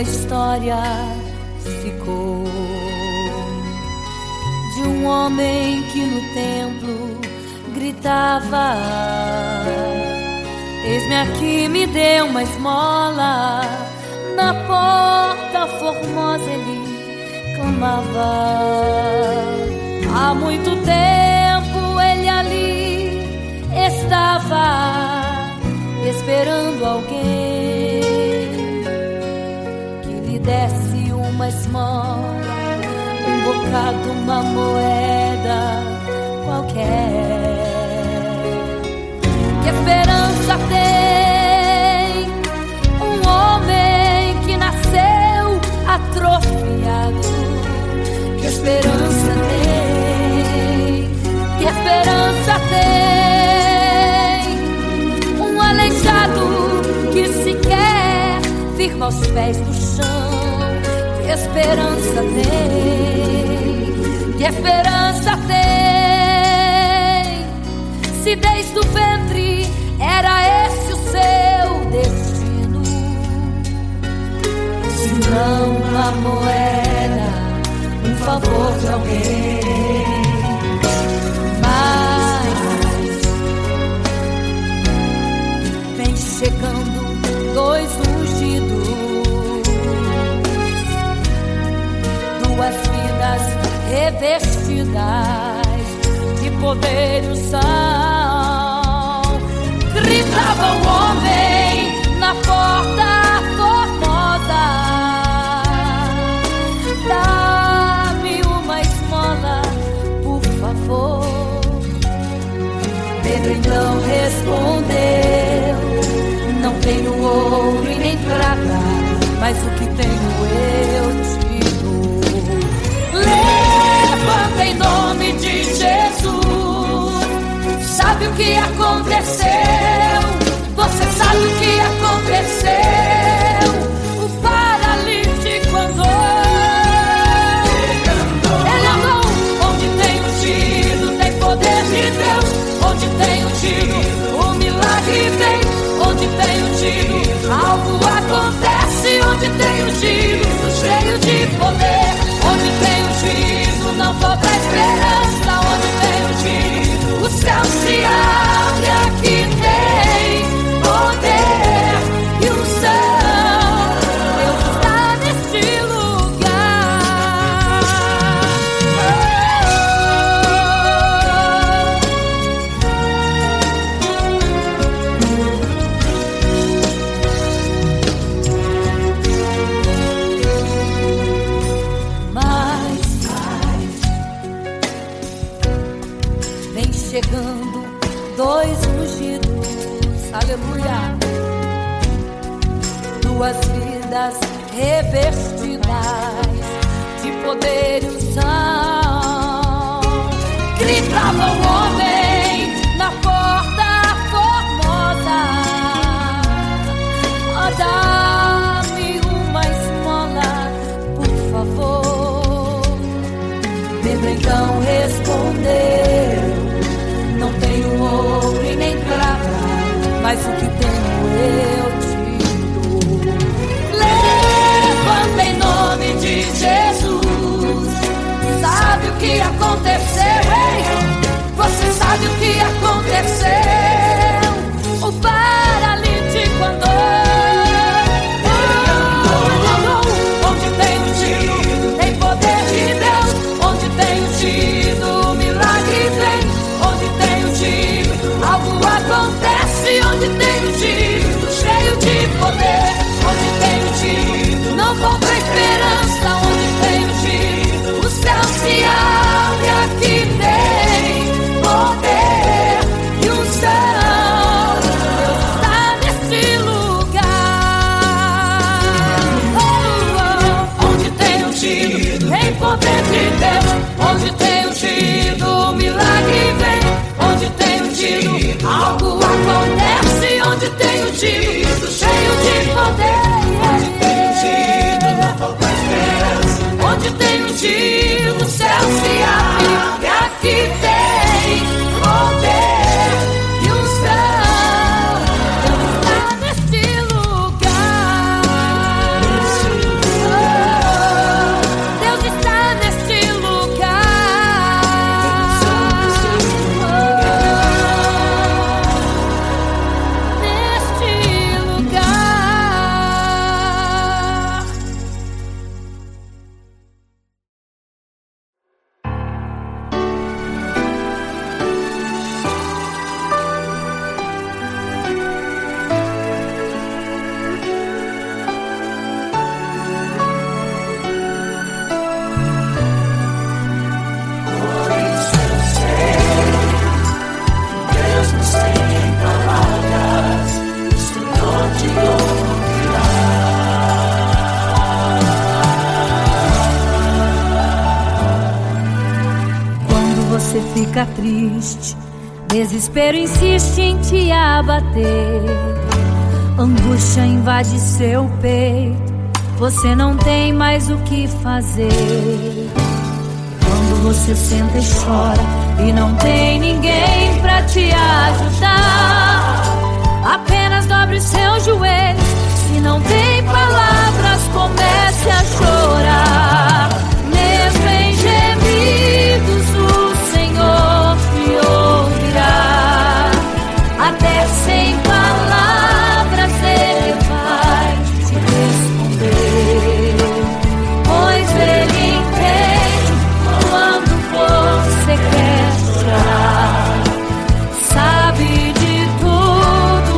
história ficou de um homem que no templo gritava: eis-me aqui, me dê uma esmola. Na porta formosa ele clamava. Há muito tempo ele ali estava esperando alguém que lhe desse uma esmola, um bocado, uma moeda qualquer. Que esperança tem um homem que nasceu atrofiado? Que esperança tem? Que esperança tem um aleijado que sequer firma os pés no chão? Que esperança tem? Que esperança tem? Se desde o ventre era esse o seu destino, se não uma moeda, um favor de alguém. Mas vem chegando dois ungidos, duas vidas revestidas de poder e unção. Gritava o homem na porta formosa: dá-me uma esmola, por favor. Pedro então respondeu: não tenho ouro e nem prata, mas o que tenho eu te dou. Levanta em nome de Jesus. Sabe o que aconteceu? Você sabe o que aconteceu? O paralítico andou. Ele andou onde tem ungido, tem poder de Deus. Onde tem ungido, o milagre vem. Onde tem ungido, algo acontece. Onde tem ungido, cheio de poder. Onde tem ungido, não falta esperança. Onde tem ungido, o céu se abre. Aqui tem poder e unção. Deus está neste lugar. Mas vem chegando dois ungidos, aleluia, duas vidas revestidas de poder e unção. Gritava o homem na porta formosa: oh, dá-me uma esmola, por favor. Pedro então respondeu: não tenho ouro e nem prata, mas o que tenho eu te dou. Levanta em nome de Jesus. Sabe o que aconteceu? Ei, você sabe o que aconteceu? O paralítico andou. Onde tem ungido, tem poder de Deus. Onde tem ungido, o milagre vem. Onde tem ungido, algo acontece. Onde tem ungido, cheio de poder. Onde tem ungido, não falta esperança. Onde tem ungido, o céu se abre. Aqui tem poder e unção. Deus está neste lugar. Onde tem ungido, tem poder de Deus. Onde tem ungido, o milagre vem. Onde tem ungido, algo acontece. Onde tem ungido, cheio de poder. Onde tem ungido, não falta esperança. Onde tem ungido, o céu se abre. E aqui tem poder e unção. Deus está neste lugar. dia triste, desespero insiste em te abater. Angústia invade seu peito, você não tem mais o que fazer. Quando você senta e chora e não tem ninguém pra te ajudar, apenas dobre os seus joelhos. Se não tem palavras, comece a chorar. Mesmo em gemidos, o Senhor te ouvirá. Até sem palavras Ele vai te responder, pois Ele entende quando você quer chorar. Sabe de tudo,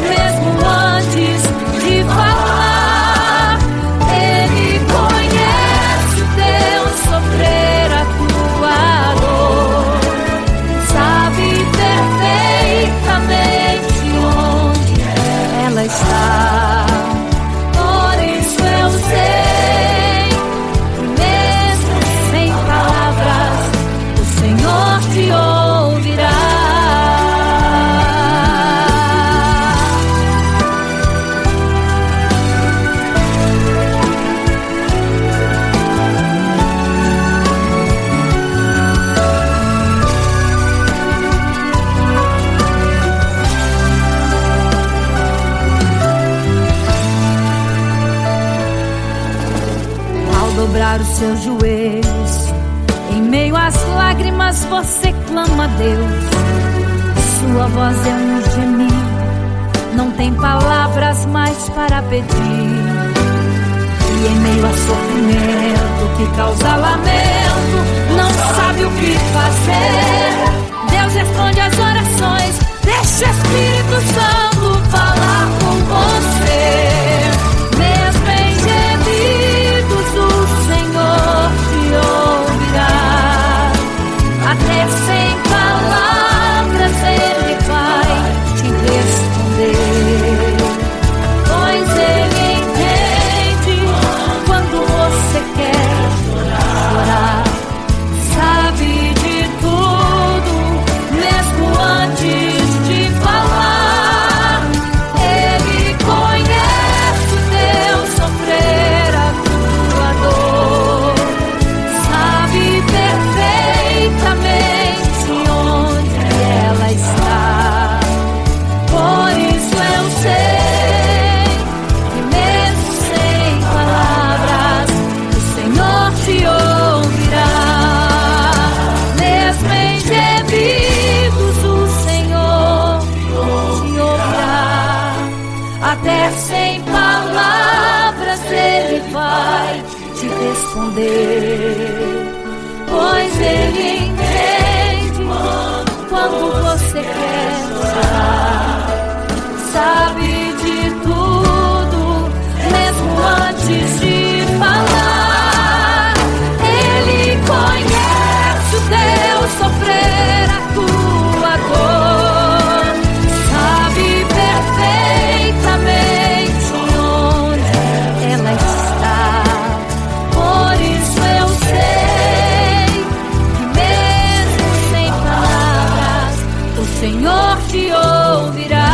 mesmo antes de falar. Ele conhece o teu sofrer, a tua dor. Sabe perfeitamente onde ela está. Por isso eu sei que mesmo sem palavras, o Senhor te ouvirá. Ao dobrar os seus joelhos, em meio às lágrimas você clama a Deus. Sua voz é um gemido, não tem palavras mais para pedir. E em meio a sofrimento que causa lamento, não sabe o que fazer. Deus responde às orações, deixa o Espírito Santo falar com você. Mesmo em gemidos, o Senhor te ouvirá. Até sem palavras Ele vai te responder, pois Ele entende quando você quer chorar. Sabe de tudo, mesmo antes de falar. Ele conhece o teu sofrer, a tua dor. Sabe perfeitamente onde ela está. Por isso eu sei que mesmo sem palavras, o Senhor te ouvirá. Mesmo em gemidos, o Senhor te ouvirá. Até sem palavras Ele vai te responder, pois Ele entende quando você quer chorar. Sabe de tudo, mesmo antes de falar. Ele conhece o teu sofrer, a tua dor. Sabe perfeitamente onde ela está. Por isso eu sei que mesmo sem palavras, o Senhor te ouvirá.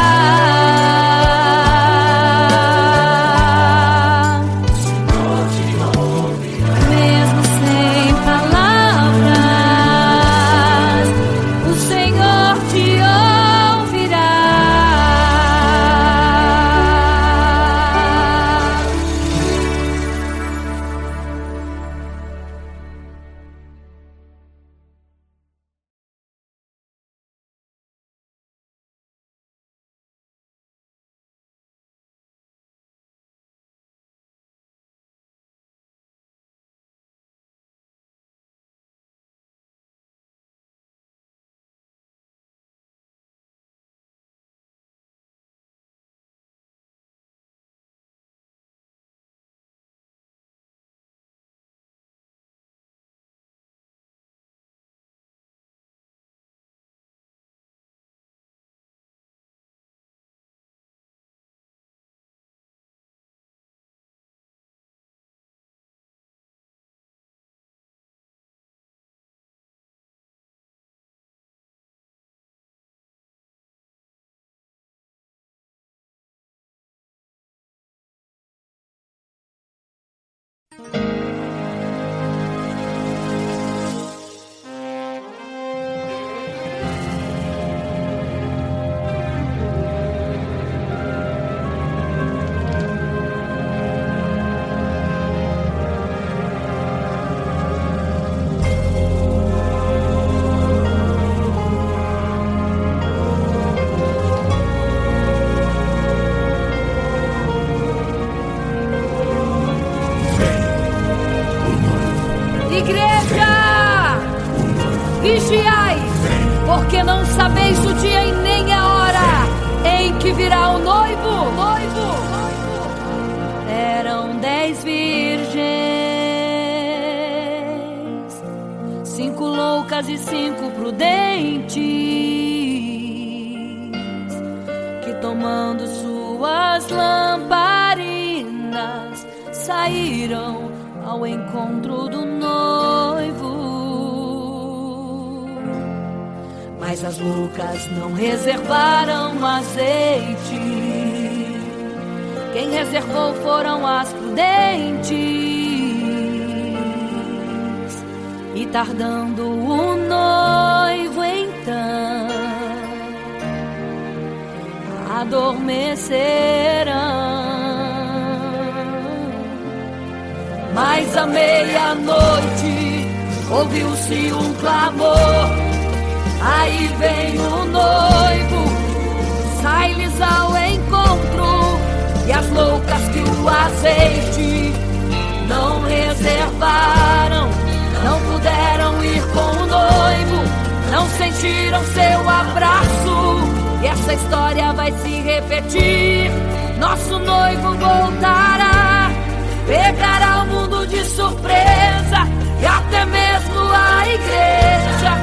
não sabeis o dia e nem a hora em que virá o noivo. Eram 10 virgens, 5 loucas e 5 prudentes, que tomando suas lamparinas saíram ao encontro do noivo. Mas as loucas não reservaram azeite. Quem reservou foram as prudentes. E tardando o noivo então, adormecerão. Mas à meia-noite ouviu-se um clamor. Aí vem o noivo, sai-lhes ao encontro. E as loucas que o azeite não reservaram, não puderam ir com o noivo, não sentiram seu abraço. E essa história vai se repetir. Nosso noivo voltará, pegará o mundo de surpresa, e até mesmo a igreja.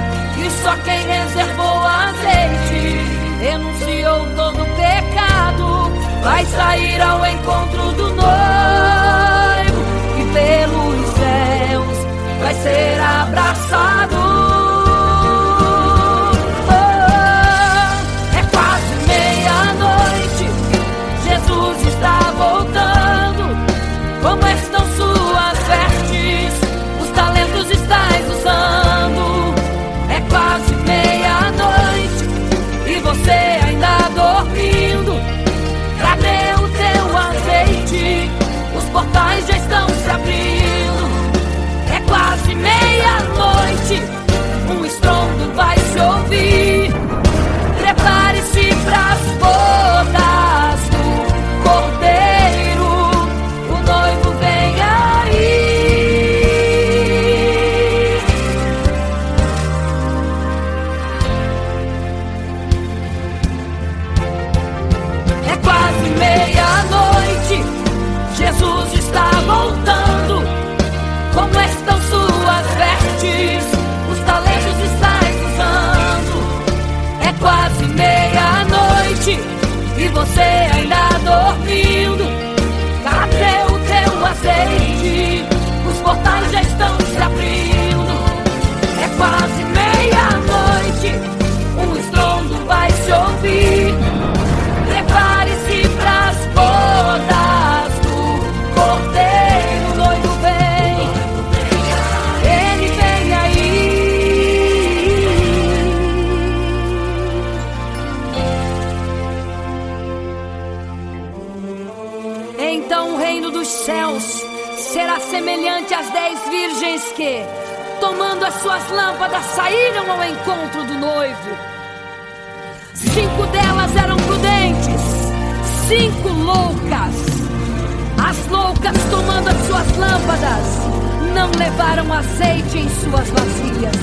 E só quem reservou azeite, renunciou todo pecado, vai sair ao encontro do noivo, e pelos céus vai ser abraçado. É quase meia-noite, Jesus está voltando. Como estão suas vestes? Os talentos estáis usando. É quase meia-noite e você ainda dormindo. Cadê o teu azeite? Os portais já estão se abrindo. É quase meia-noite, um estrondo vai se ouvir. Prepare-se pras bodas do Cordeiro, o noivo vem aí. É quase meia-noite, Jesus está voltando. Como estão suas vestes? Os talentos estáis usando. É quase meia-noite e você ainda dormindo. Cadê o teu azeite? Os portais já estão se abrindo. É quase meia-noite, um estrondo vai se ouvir. Prepare-se pras bodas do Cordeiro, o noivo vem, ele vem aí. Então o reino dos céus será semelhante às 10 virgens que, tomando as suas lâmpadas, saíram ao encontro do noivo. 5 delas eram prudentes, 5 loucas. As loucas, tomando as suas lâmpadas, não levaram azeite em suas vasilhas.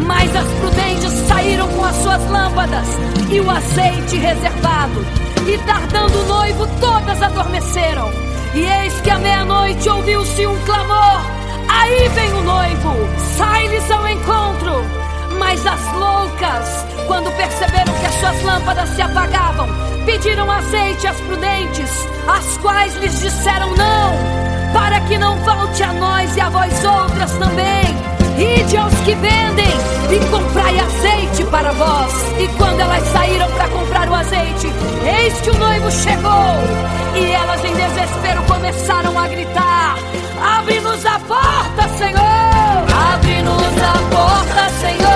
Mas as prudentes saíram com as suas lâmpadas e o azeite reservado. E tardando o noivo, todas adormeceram. E eis que à meia-noite ouviu-se um clamor. Aí vem o noivo, sai-lhes ao encontro. Mas as loucas, quando perceberam que as suas lâmpadas se apagavam, pediram azeite às prudentes, as quais lhes disseram não, para que não falte a nós e a vós outras também. Ide aos que vendem e comprai azeite para vós. E quando elas saíram para comprar o azeite, eis que o noivo chegou. E elas em desespero começaram a gritar: abre-nos a porta, Senhor! Abre-nos a porta, Senhor!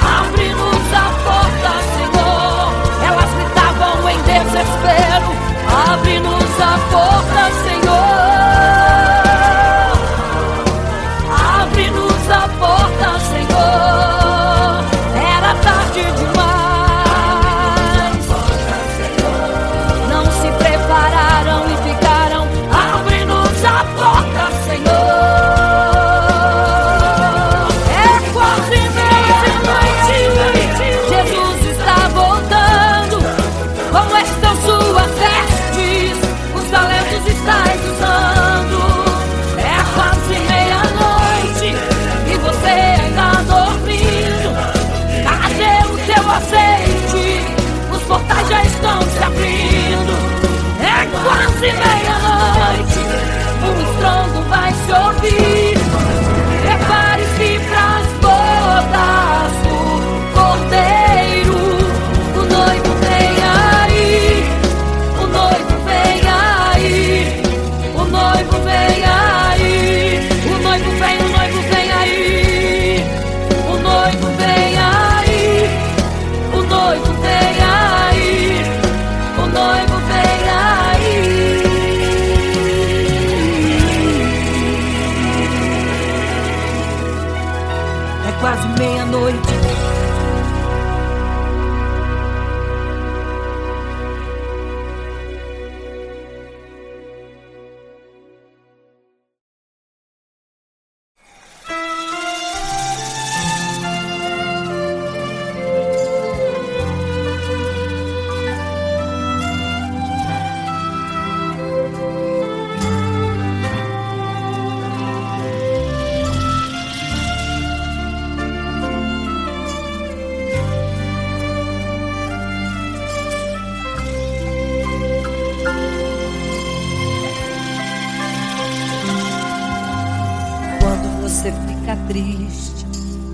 Abre-nos a porta, Senhor! Elas gritavam em desespero: abre-nos a porta, Senhor! Abre-nos a porta, Senhor! Era tarde demais. Não se prepararam e ficaram: abre-nos a porta!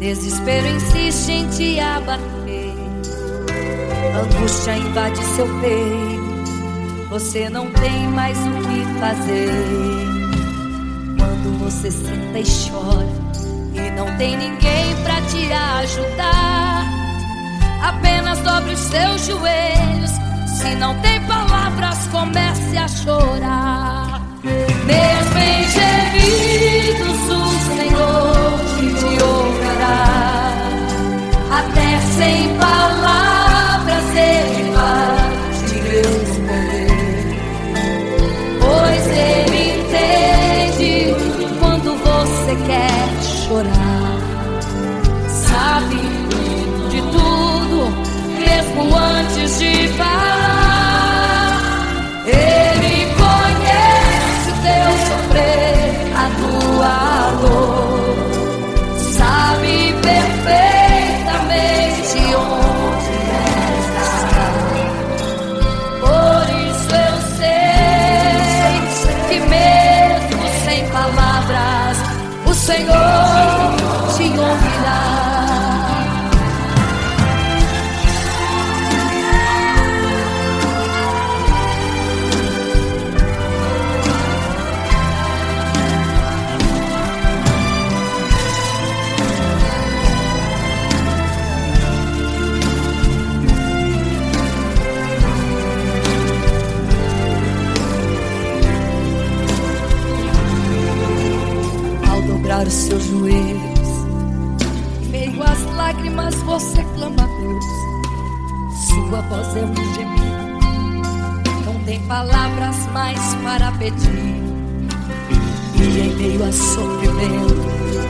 Desespero insiste em te abater, angústia invade seu peito, você não tem mais o que fazer. Quando você senta e chora e não tem ninguém pra te ajudar, apenas dobre os seus joelhos. Se não tem palavras, comece a chorar. Mesmo em gemidos, o Senhor te ouvirá. Até sem palavras Ele vai te responder, pois Ele entende quando você quer chorar. Sabe de tudo, mesmo antes de falar. Ele conhece teu sofrer, a tua dor. Sabe perfeitamente onde estás. Por isso eu sei que mesmo sem palavras, o Senhor te ouvirá. Os seus joelhos, em meio às lágrimas você clama a Deus. Sua voz é um gemido, não tem palavras mais para pedir. E em meio a sofrimento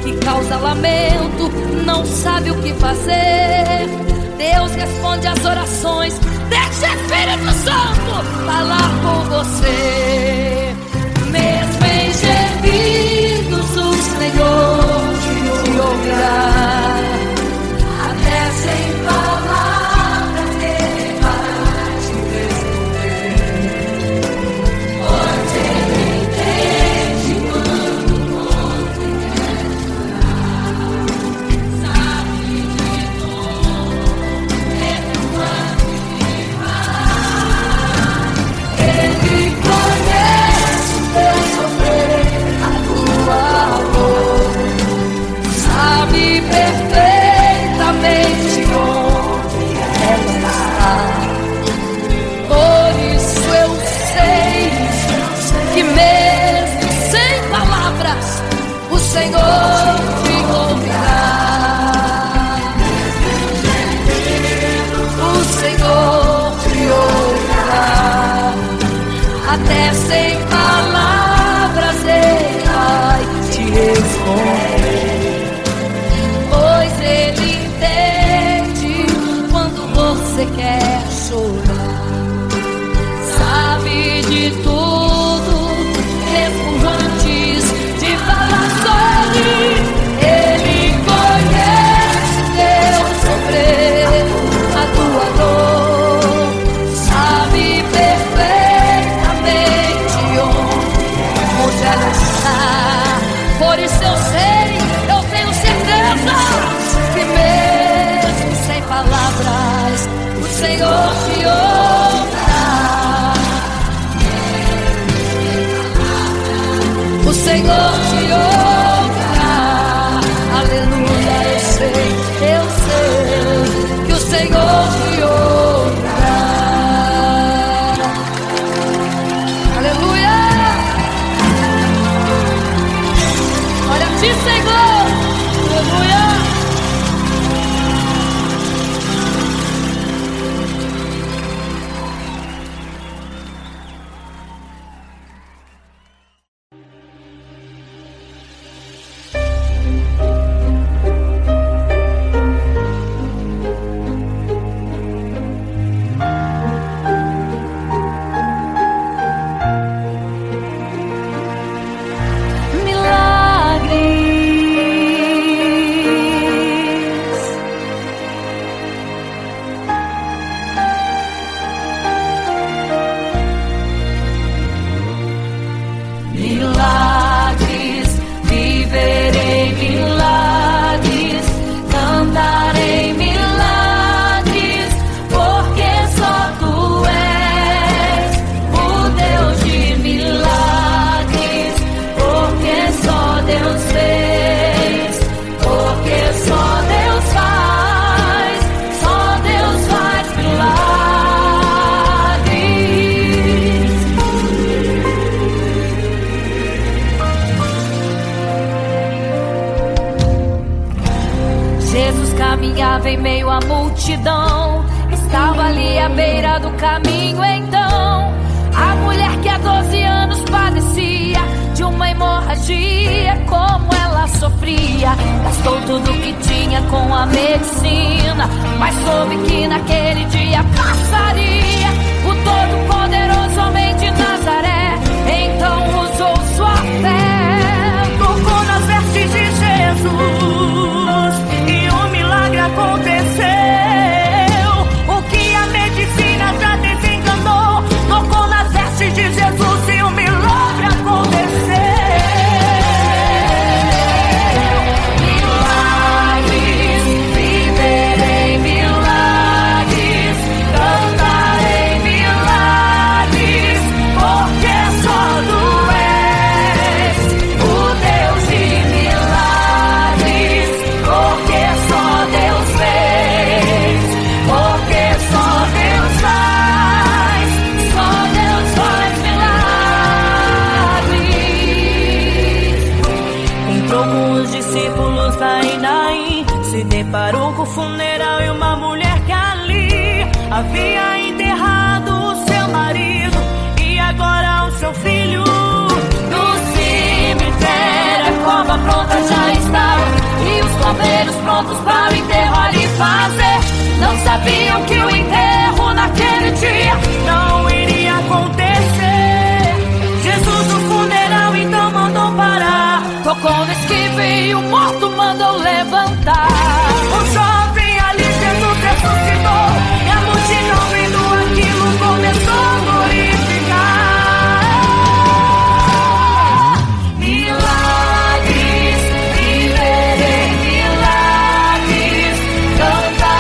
que causa lamento, não sabe o que fazer. Deus responde às orações, deixa o Espírito Santo falar com você. Mesmo em gemidos, o Senhor te ouvirá. Até sem palavras Ele vai te responder, pois Ele entende quando você quer chorar. Sabe de tudo, mesmo antes de falar. Ele conhece teu sofrer, a tua dor. Sabe perfeitamente onde ela está. Por isso eu sei que mesmo sem palavras, o Senhor te ouvirá. O Senhor te ouvirá. Até sem palavras Ele vai te responder, pois Ele entende quando você quer chorar. Sabe de tudo, mesmo antes de falar sobre. Ele conhece teu sofrer, a tua dor. Sabe perfeitamente onde ela está. Por isso eu sei, eu tenho certeza que mesmo sem palavras, o Senhor te ouve. caminhava em meio à multidão. Estava ali à beira do caminho então a mulher que há 12 anos padecia de uma hemorragia. Como ela sofria, gastou tudo que tinha com a medicina, mas soube que naquele dia passaria. O todo-poderoso homem de Nazaré então usou sua fé, tocou nas vestes de Jesus e um milagre aconteceu. O que a medicina já desenganou, tocou nas vestes de Jesus e um milagre aconteceu. Milagres, viverei milagres, cantarei milagres, porque só tu és o Deus de milagres, porque só Deus fez, porque só Deus faz, só Deus faz milagres. Entrou com os discípulos lá em Naim, se deparou com o funeral e uma mulher que ali havia enterrado o seu marido e agora o seu filho. No cemitério a cova pronta já estava e os bombeiros prontos para o enterro ali fazer. Não sabiam que o enterro naquele dia não iria acontecer. Jesus no funeral então mandou parar, tocou no esquife e o morto mandou levantar. O jovem ali Jesus ressuscitou e a multidão vendo aquilo começou a glorificar. Milagres, viverei milagres, cantar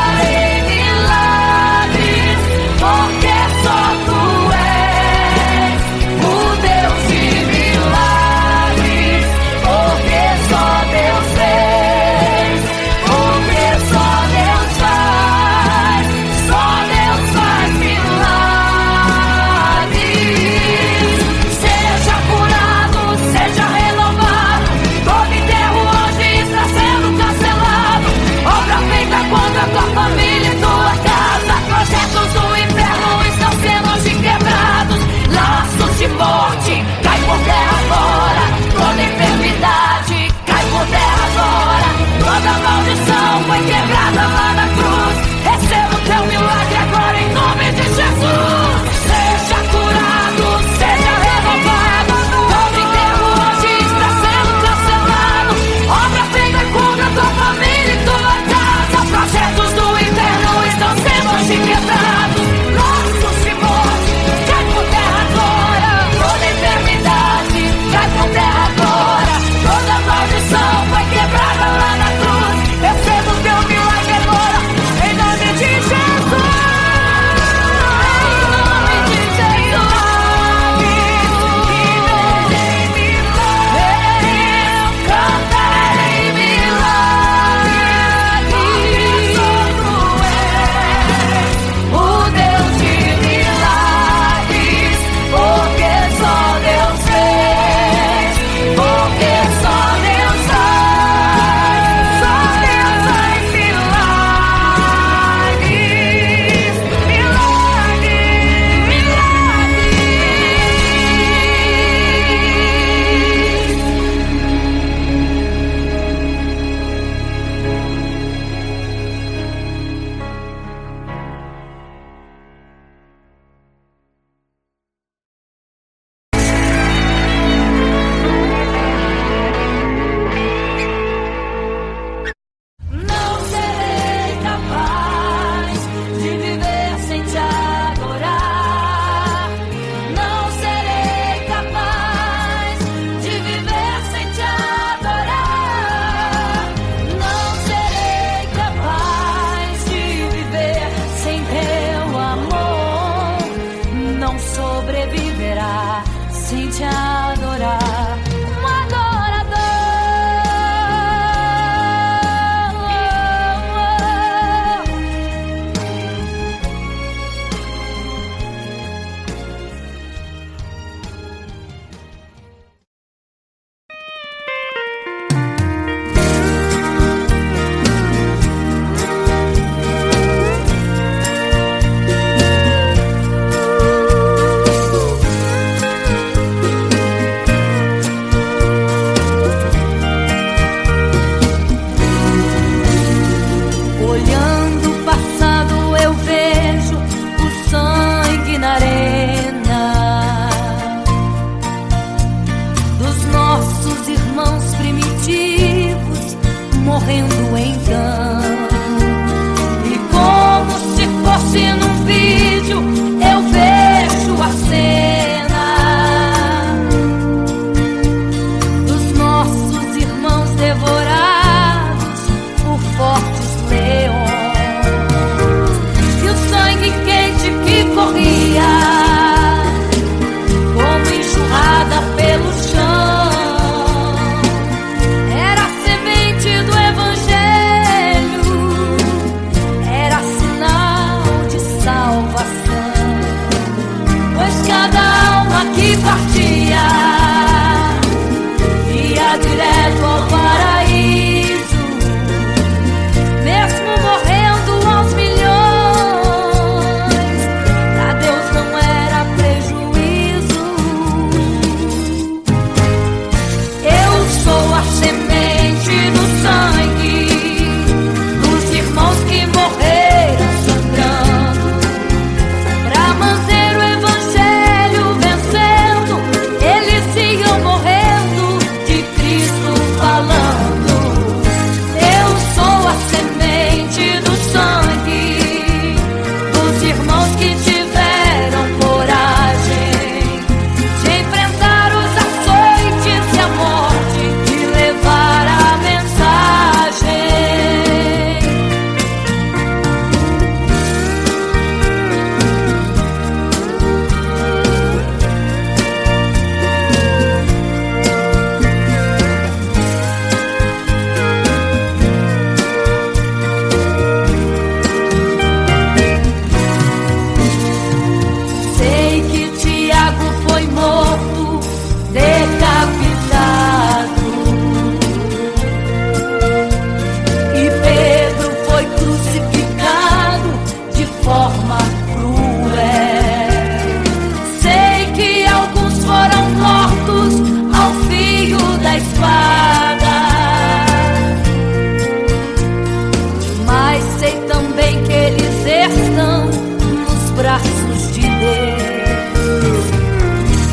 eles estão nos braços de Deus.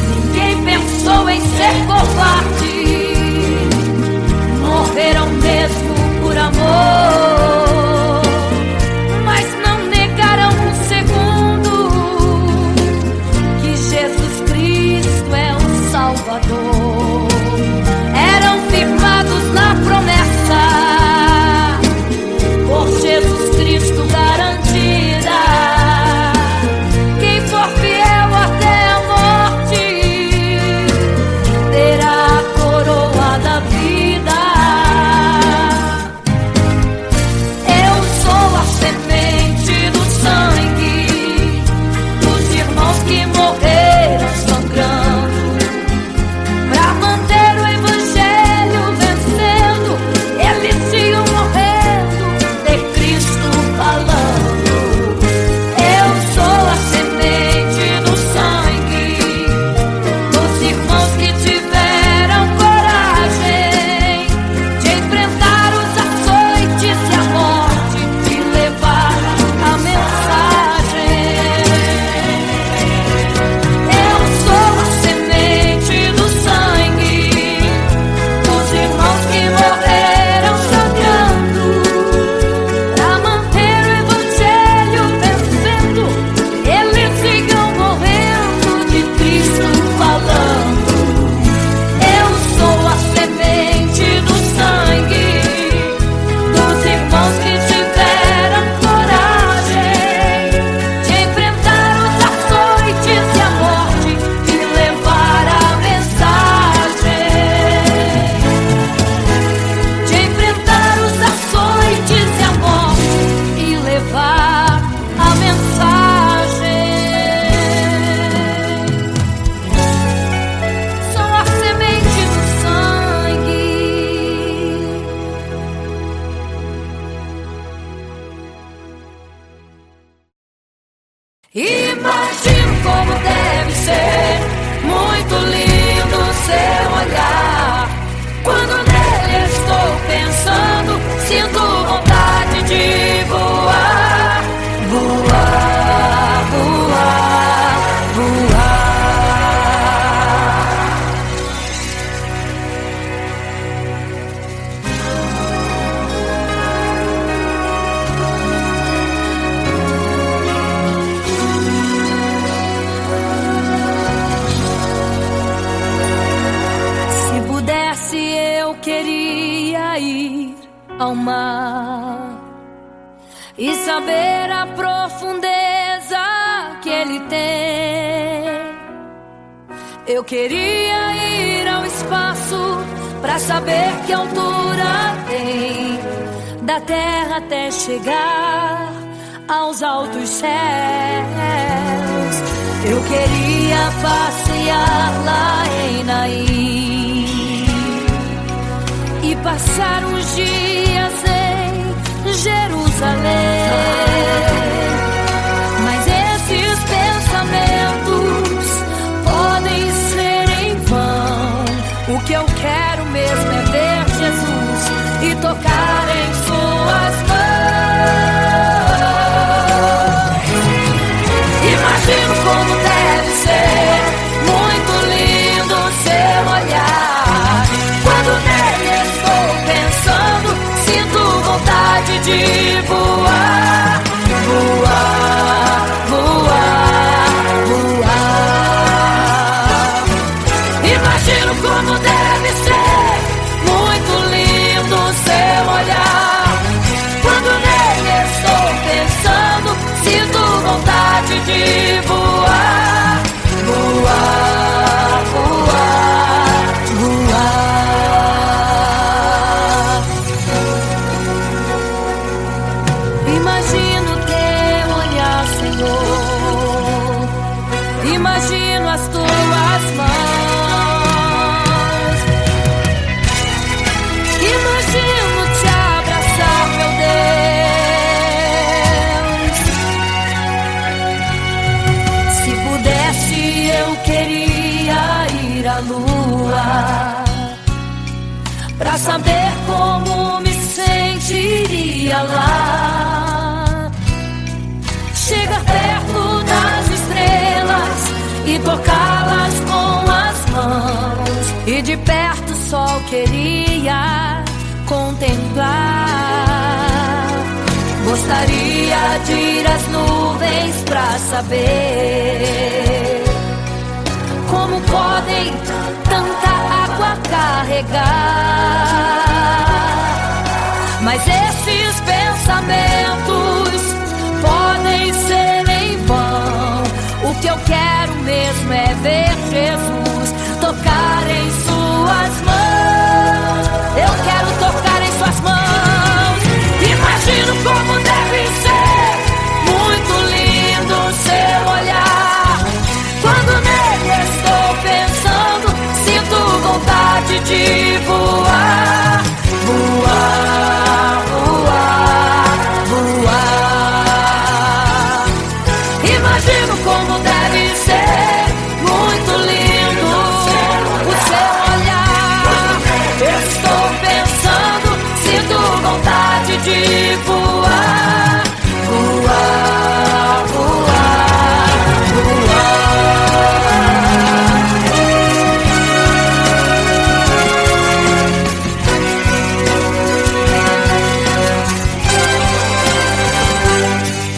Ninguém pensou em ser covarde, morreram mesmo por amor, mas não negaram um segundo que Jesus Cristo é o Salvador. Eram firmados na promessa, por Jesus Cristo garantida. Quem for fiel até a morte terá a coroa da vida. Eu sou a semente do sangue dos irmãos que morreram sangrando pra manter o evangelho vencendo. Eles iam morrendo de Cristo falando. Eu sou a semente do sangue dos irmãos que tiveram coragem de enfrentar os açoites e a morte e levar a mensagem. Eu sou a semente do sangue dos irmãos que morreram sangrando pra manter o evangelho vencendo. Eles sigam morrendo de Cristo falando. Eu sou a semente do sangue dos irmãos que tiveram coragem de enfrentar os açoites e a morte e levar a mensagem. De enfrentar os açoites e a morte e levar a mensagem. Sou a semente do sangue. Imagino como deve ser muito lindo seu olhar. Quando nele estou pensando, sinto vontade de voar, voar, voar, voar. Se pudesse, eu queria ir ao mar e saber a profundeza que ele tem. Eu queria ir ao espaço pra saber que altura tem, da terra até chegar aos altos céus. Eu queria passear lá em Naim e passar uns dias em Jerusalém. Mas esses pensamentos podem ser em vão. O que eu quero mesmo é ver Jesus e tocar em suas mãos. Imagino como deve ser muito lindo seu olhar. Quando nele estou pensando, sinto vontade de voar, voar, voar, voar. Imagino como deve ser muito lindo seu olhar. Quando nele estou pensando, sinto vontade de voar, voar, voar, voar. Imagino teu olhar, Senhor. Imagino as tuas mãos. Imagino te abraçar, meu Deus. Se pudesse, eu queria ir à lua pra saber como me sentiria lá. e tocá-las com as mãos, e de perto só queria contemplar. Gostaria de ir às nuvens pra saber como podem tanta água carregar. Mas esses pensamentos podem ser em vão. O que eu quero mesmo é ver Jesus tocar em suas mãos. Eu quero tocar em suas mãos. Imagino como deve ser muito lindo o seu olhar. Quando nele estou pensando, sinto vontade de voar. Voar, voar, voar. Imagino como deve ser muito lindo o seu olhar. Estou pensando, sinto vontade de voar. Voar, voar,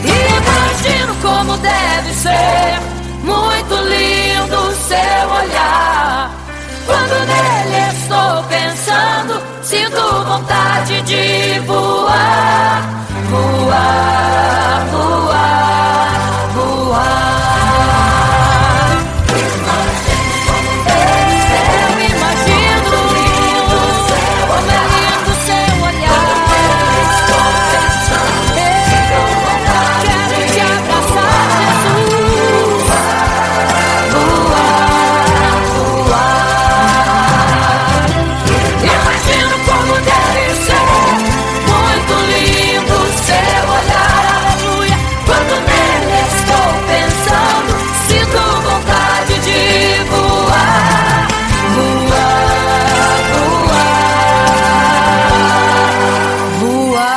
imagino como deve ser muito lindo o seu olhar. Quando nele estou pensando, sinto vontade de voar. Voar, voar, voar. Eu imagino como é lindo o seu olhar. Quero te abraçar, Jesus. Voar, voar. Imagino como deve ser muito lindo o seu olhar. Aleluia. Quando nele estou pensando, sinto vontade de voar. Voar, voar, voar.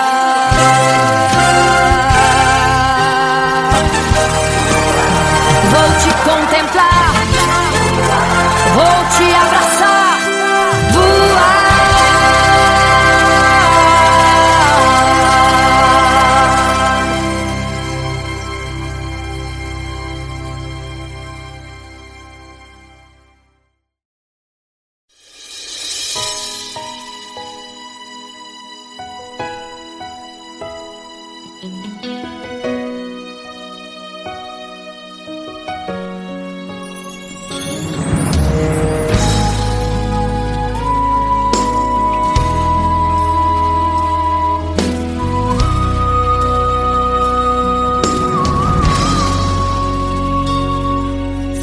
Vou te contemplar, vou te abraçar, voar.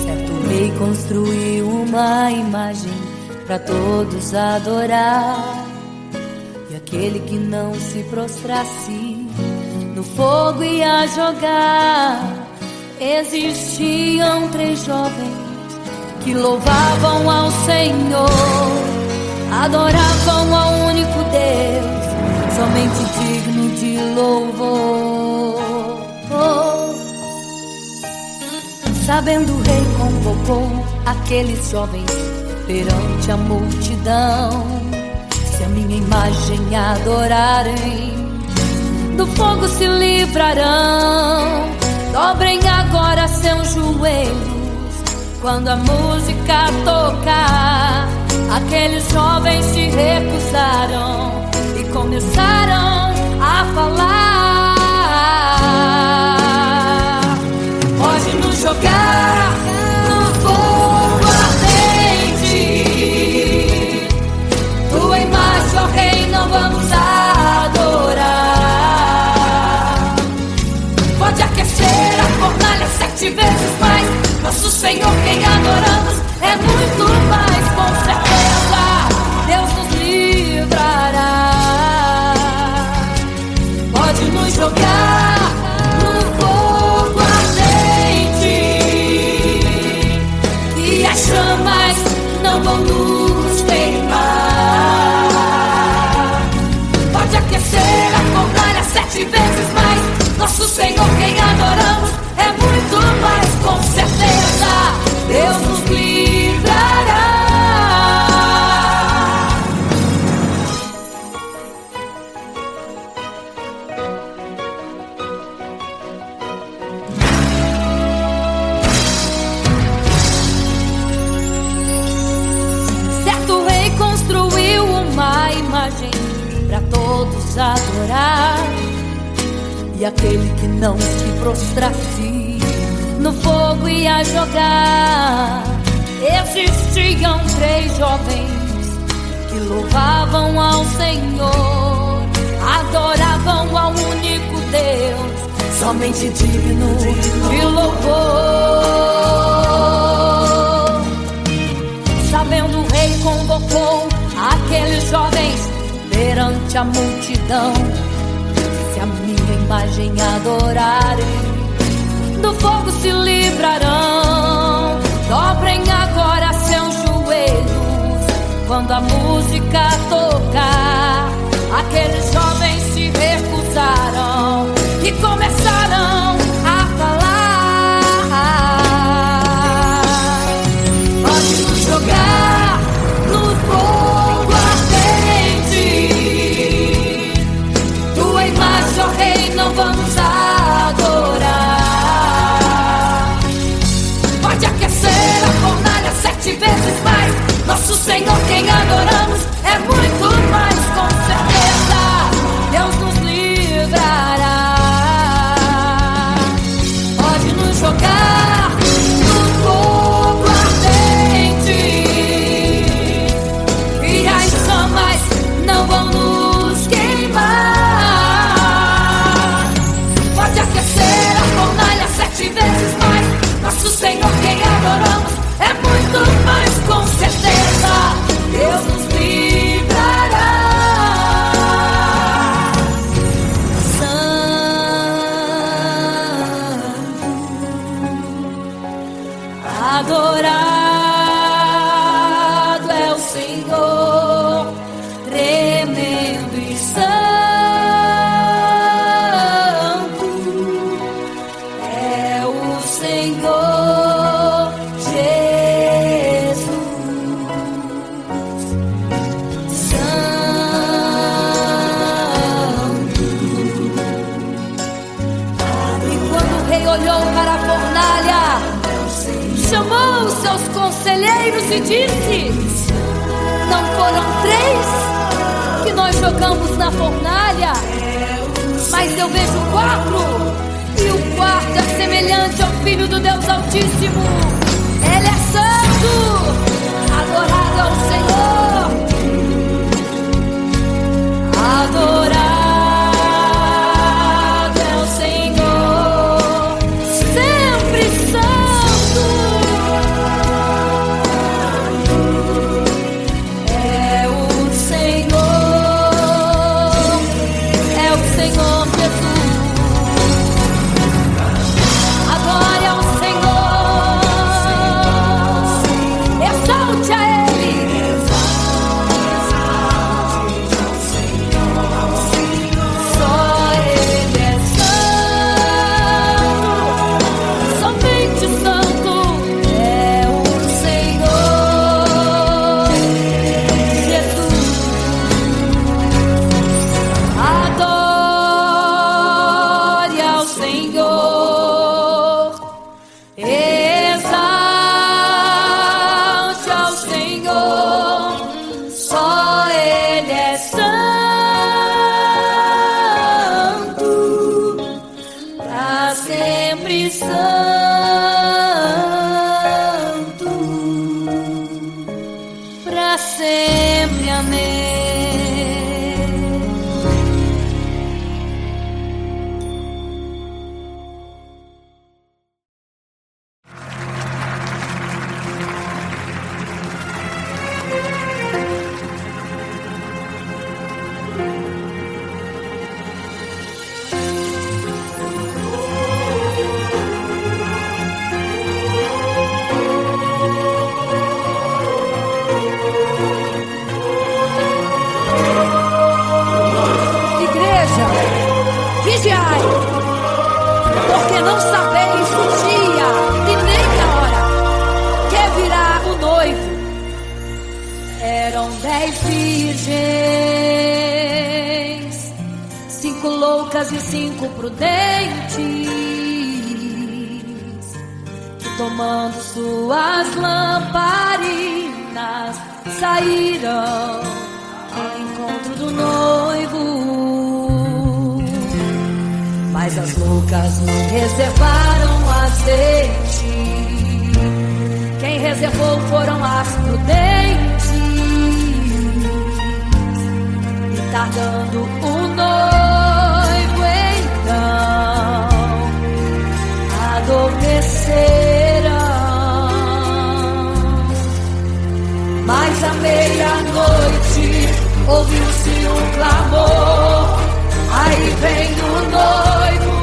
Certo rei construiu uma imagem para todos adorar, e aquele que não se prostrasse no fogo ia jogar. Existiam 3 jovens que louvavam ao Senhor, adoravam ao único Deus, somente digno de louvor. Sabendo, o rei convocou aqueles jovens perante a multidão. Se a minha imagem adorarem, do fogo se livrarão. Dobrem agora seus joelhos quando a música tocar. Aqueles jovens se recusaram e começaram a falar. Pode nos jogar no fogo ardente, tua imagem, ó Rei, não vamos adorar. Pode aquecer a fornalha 7 vezes mais. Nosso Senhor, quem adoramos, é muito mais. Com certeza Deus nos livrará. Pode nos jogar no fogo ardente e as chamas não vão nos queimar. Pode aquecer a fornalha 7 vezes mais. Nosso Senhor, quem adoramos, é muito mais. Com certeza Deus nos livrará. Certo rei construiu uma imagem para todos adorar, e aquele que não se prostrasse no fogo ia jogar. Existiam 3 jovens que louvavam ao Senhor, adoravam ao único Deus, somente digno de louvor. Sabendo, o rei convocou aqueles jovens perante a multidão: se a minha imagem adorarem, do fogo se livrarão. Dobrem agora seus joelhos quando a música tocar. Aqueles jovens se recusaram e começaram a falar: pode nos jogar no fogo ardente, tua imagem, ó rei, não vamos adorar. Pode aquecer a fornalha 7 vezes mais, nosso Senhor quem adoramos é muito mais, com certeza Deus nos livrará. Pode nos jogar no fogo ardente, e as chamas não vão nos queimar. Pode aquecer a fornalha 7 vezes mais, nosso Senhor quem adoramos é muito mais, com certeza Deus nos livrará. Adorado é o Senhor, tremendo e santo é o Senhor Jesus. Santo. E quando o rei olhou para a fornalha, chamou os seus conselheiros e disse: não foram 3 que nós jogamos na fornalha, mas eu vejo 4, e o 4 é semelhante ao Filho do Deus Altíssimo. Ele é santo, adorado ao Senhor, adorado é o Senhor, sempre santo. É o Senhor Jesus. Adore ao Senhor, exalte a Ele. Só Ele é santo, somente santo é o Senhor Jesus. Adore ao Senhor, exalte ao Senhor, só Ele é santo, pra sempre santo, pra sempre. Amém. Vigiai, porque não sabeis o dia e nem a hora. 10 virgens, 5 loucas e 5 prudentes, que tomando suas lamparinas saíram ao encontro do noivo. Mas as loucas não reservaram azeite, quem reservou foram as prudentes. E tardando o noivo então adormeceram. Mas à meia-noite ouviu-se um clamor, aí vem o noivo,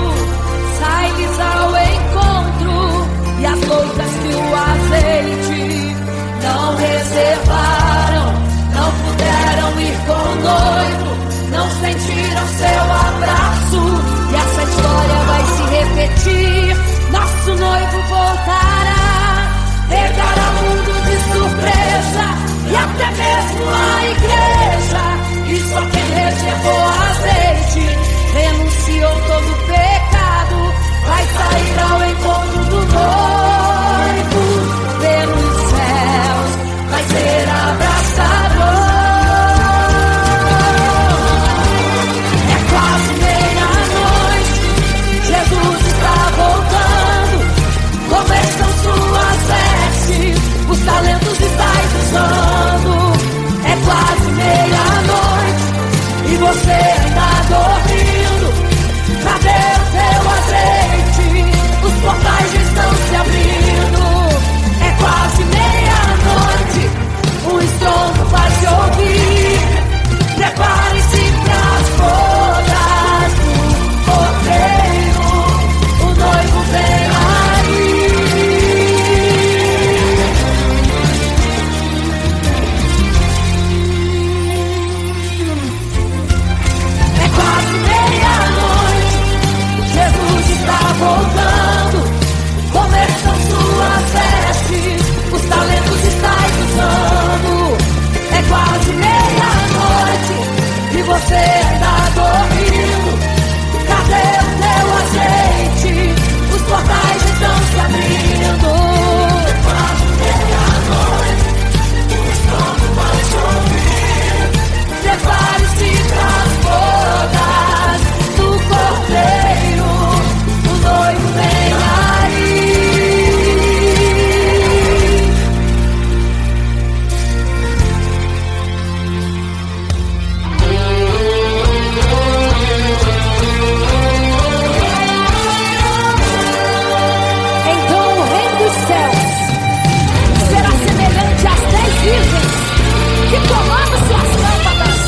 sai-lhes ao encontro. E as loucas que o azeite não reservaram, não puderam ir com o noivo, não sentiram seu abraço. E essa história vai se repetir, nosso noivo voltará, pegará o mundo de surpresa, e até mesmo a igreja. E só quem reservou azeite, renunciou todo o pecado, vai sair ao encontro do noivo. Pelos céus vai ser abraçador. É quase meia-noite, Jesus está voltando. Como estão suas vestes? Os talentos estáis usando. É quase meia-noite e você ainda dormindo. Cadê o teu azeite? Os portais estão se abrindo. É quase meia-noite, um estrondo vai se ouvir. Prepare-se para as bodas do cordeiro, o noivo vem aí. É quase meia-noite, Jesus está voltando. Como estão suas vestes? Os talentos estáis usando. É quase meia-noite e você ainda dormindo. Cadê o teu azeite? Os portais estão se abrindo. É quase meia-noite, o estrondo vai se ouvir. Prepare-se para as bodas do cordeiro, o noivo vem aí. Então o reino dos céus será semelhante às 10 virgens que, tomando suas lâmpadas,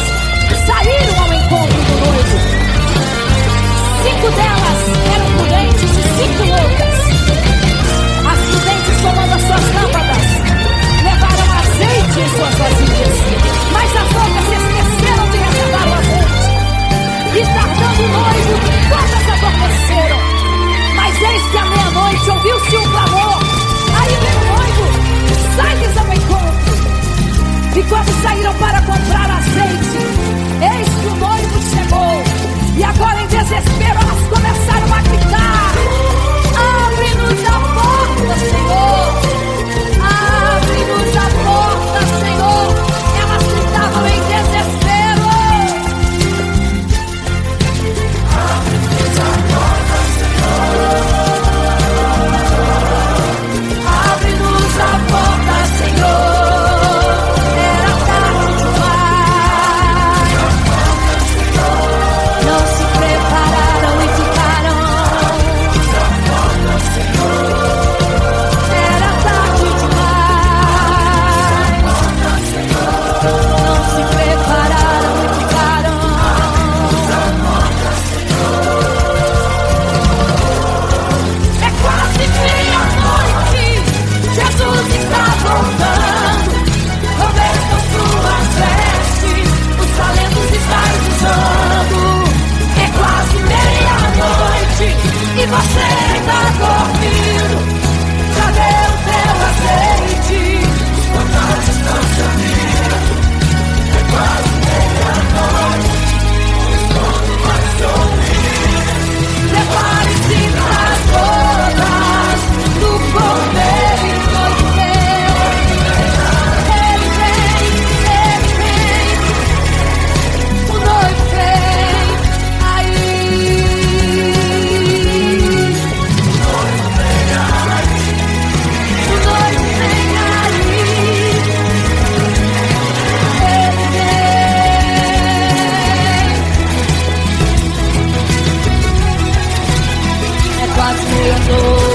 saíram ao encontro do noivo. 5 delas eram prudentes e 5 loucas. As prudentes, tomando as suas lâmpadas, levaram azeite em suas vasilhas, mas as loucas se esqueceram de reservar o azeite. E tardando o noivo, todas adormeceram. Mas eis que à meia-noite ouviu-se um clamor, aí vem o noivo, sai-lhes ao encontro. E quando saíram para comprar azeite, eis que o noivo chegou. E agora em desespero elas começaram a gritar: abre-nos a porta, Senhor! Abre-nos a porta, Senhor! Elas gritavam em desespero. Abre-nos a porta, Senhor! Abre-nos a porta, Senhor! Era tarde demais. Não se prepararam e ficaram. Era tarde demais. Não se prepararam e ficaram. É quase meia-noite, Jesus está voltando. Como estão suas vestes? Os talentos estáis usando. É quase meia-noite e você ainda dormindo. Cadê o teu azeite? Os portais estão se abrindo. às meia-noite.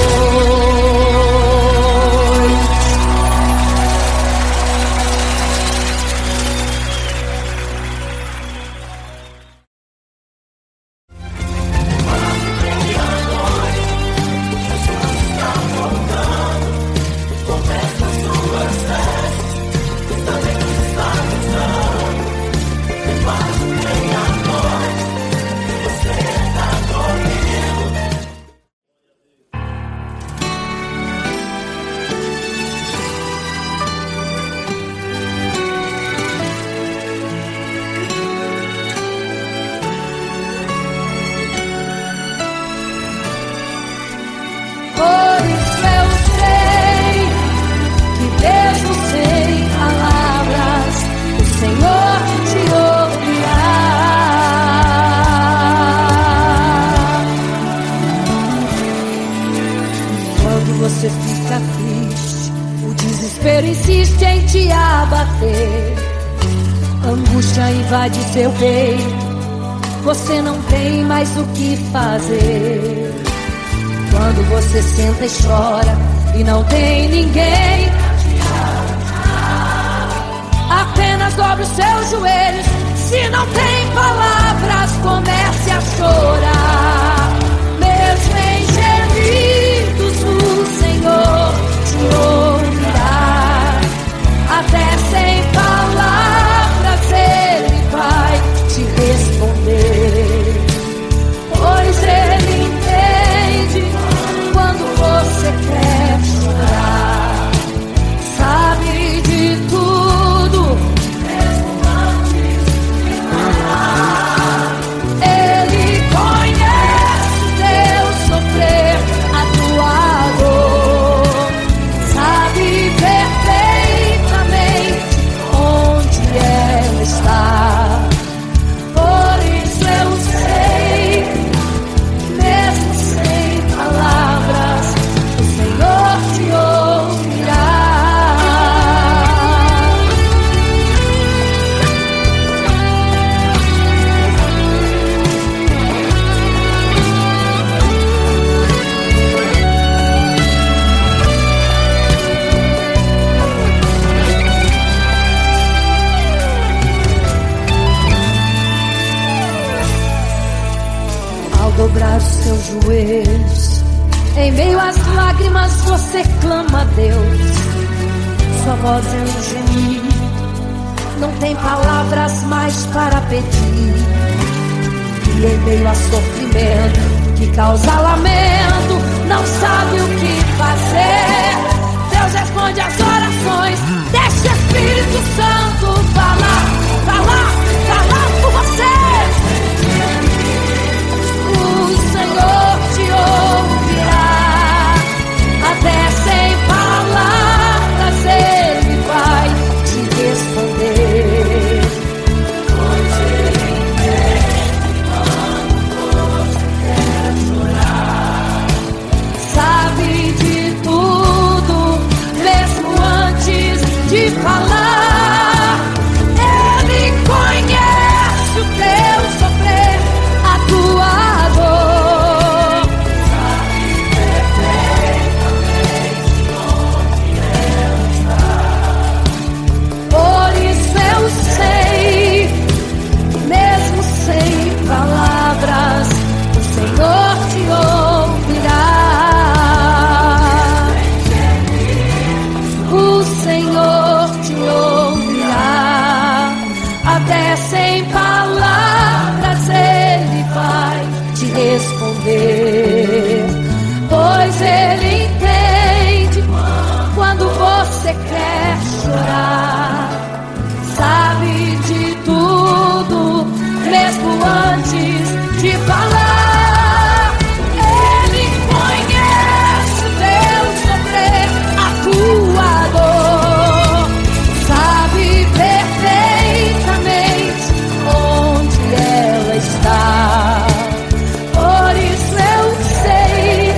Você fica triste, o desespero insiste em te abater, angústia invade seu peito, você não tem mais o que fazer. Quando você senta e chora e não tem ninguém, apenas dobre os seus joelhos. Se não tem palavras, comece a chorar. Mesmo em gemidos, o Senhor te ouvirá. Até sem palavras Ele vai te responder, pois Ele entende quando você quer chorar. Sabe de tudo, mesmo antes de falar. Ele conhece teu sofrer, a tua dor. Sabe perfeitamente onde ela está. Por isso eu sei, mesmo sem palavras, o Senhor te ouvirá. Ao dobrar os seus joelhos, em meio às lágrimas você clama a Deus. Sua voz é um gemido, não tem palavras mais para pedir. E em meio a sofrimento que causa lamento, não sabe o que fazer. Deus responde às orações, deixa o Espírito Santo falar por você. O Senhor te ouvirá, até sem palavras Ele vai te responder, pois Ele entende quando você quer chorar. Sabe de tudo, mesmo antes de falar. Ele conhece o teu sofrer, a tua dor. Sabe perfeitamente onde ela está. Por isso eu sei, mesmo sem palavras, o Senhor te ouvirá. O Senhor te ouvirá, até sem palavras Ele vai te responder, pois Ele entende quando você quer chorar. Sabe de tudo, mesmo antes de falar. Ele conhece o teu sofrer, a tua dor. Sabe perfeitamente onde ela está. Por isso eu sei,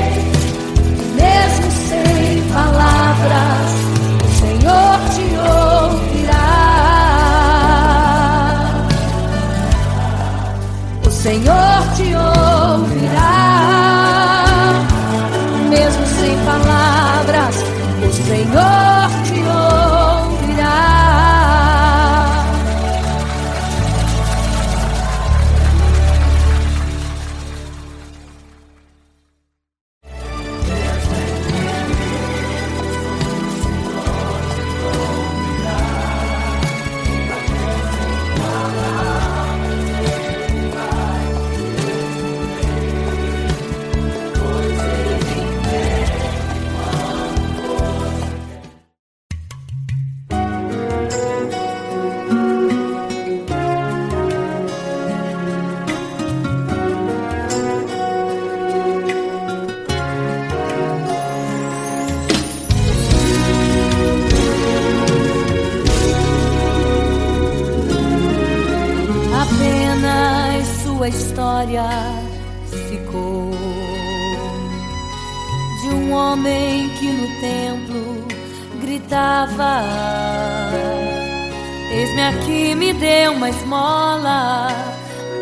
de um homem que no templo gritava: eis-me aqui, me dê uma esmola.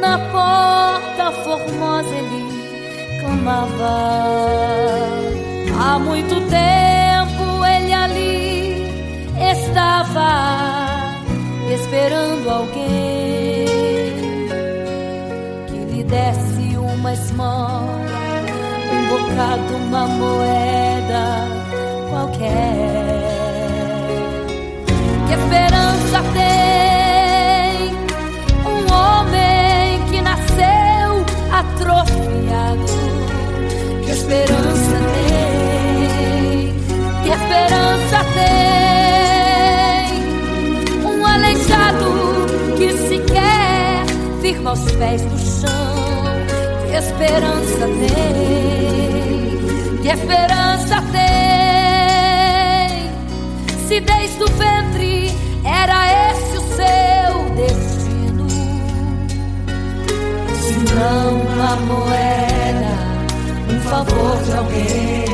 Na porta formosa ele clamava. Há muito tempo ele ali estava, esperando alguém que lhe desse uma esmola, um bocado, uma moeda qualquer. Que esperança tem um homem que nasceu atrofiado? Que esperança tem? Que esperança tem um aleijado que sequer firma os pés no chão? Que esperança tem? Que esperança tem? Se desde o ventre era esse o seu destino, se não uma moeda, um favor de alguém.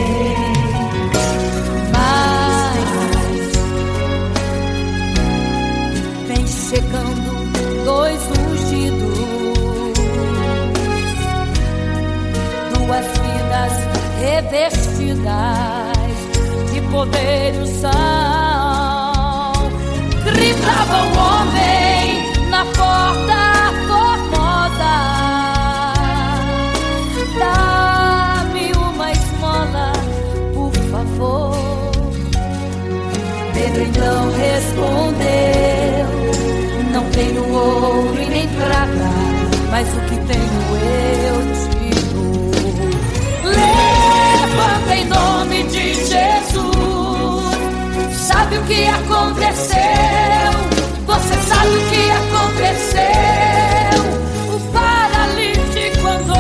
Mas vem chegando dois ungidos, duas vidas revestidas de poder e unção. Gritava o homem na porta formosa: dá-me uma esmola, por favor. Pedro então respondeu: não tenho ouro e nem prata, mas o que tenho eu te dou. Levanta em nome de Jesus. Sabe o que aconteceu? Você sabe o que aconteceu? O paralítico andou.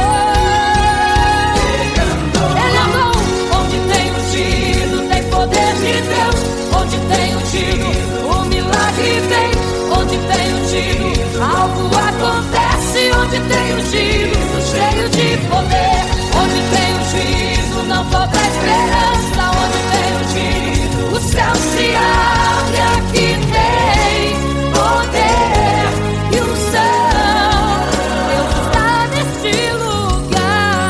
Ele andou. Onde tem ungido tem poder de Deus. Onde tem ungido o milagre vem. Onde tem ungido algo acontece. Onde tem ungido cheio de poder. Onde tem ungido não falta esperança. Onde tem ungido o céu se abre. Aqui tem poder e unção. Deus está neste lugar.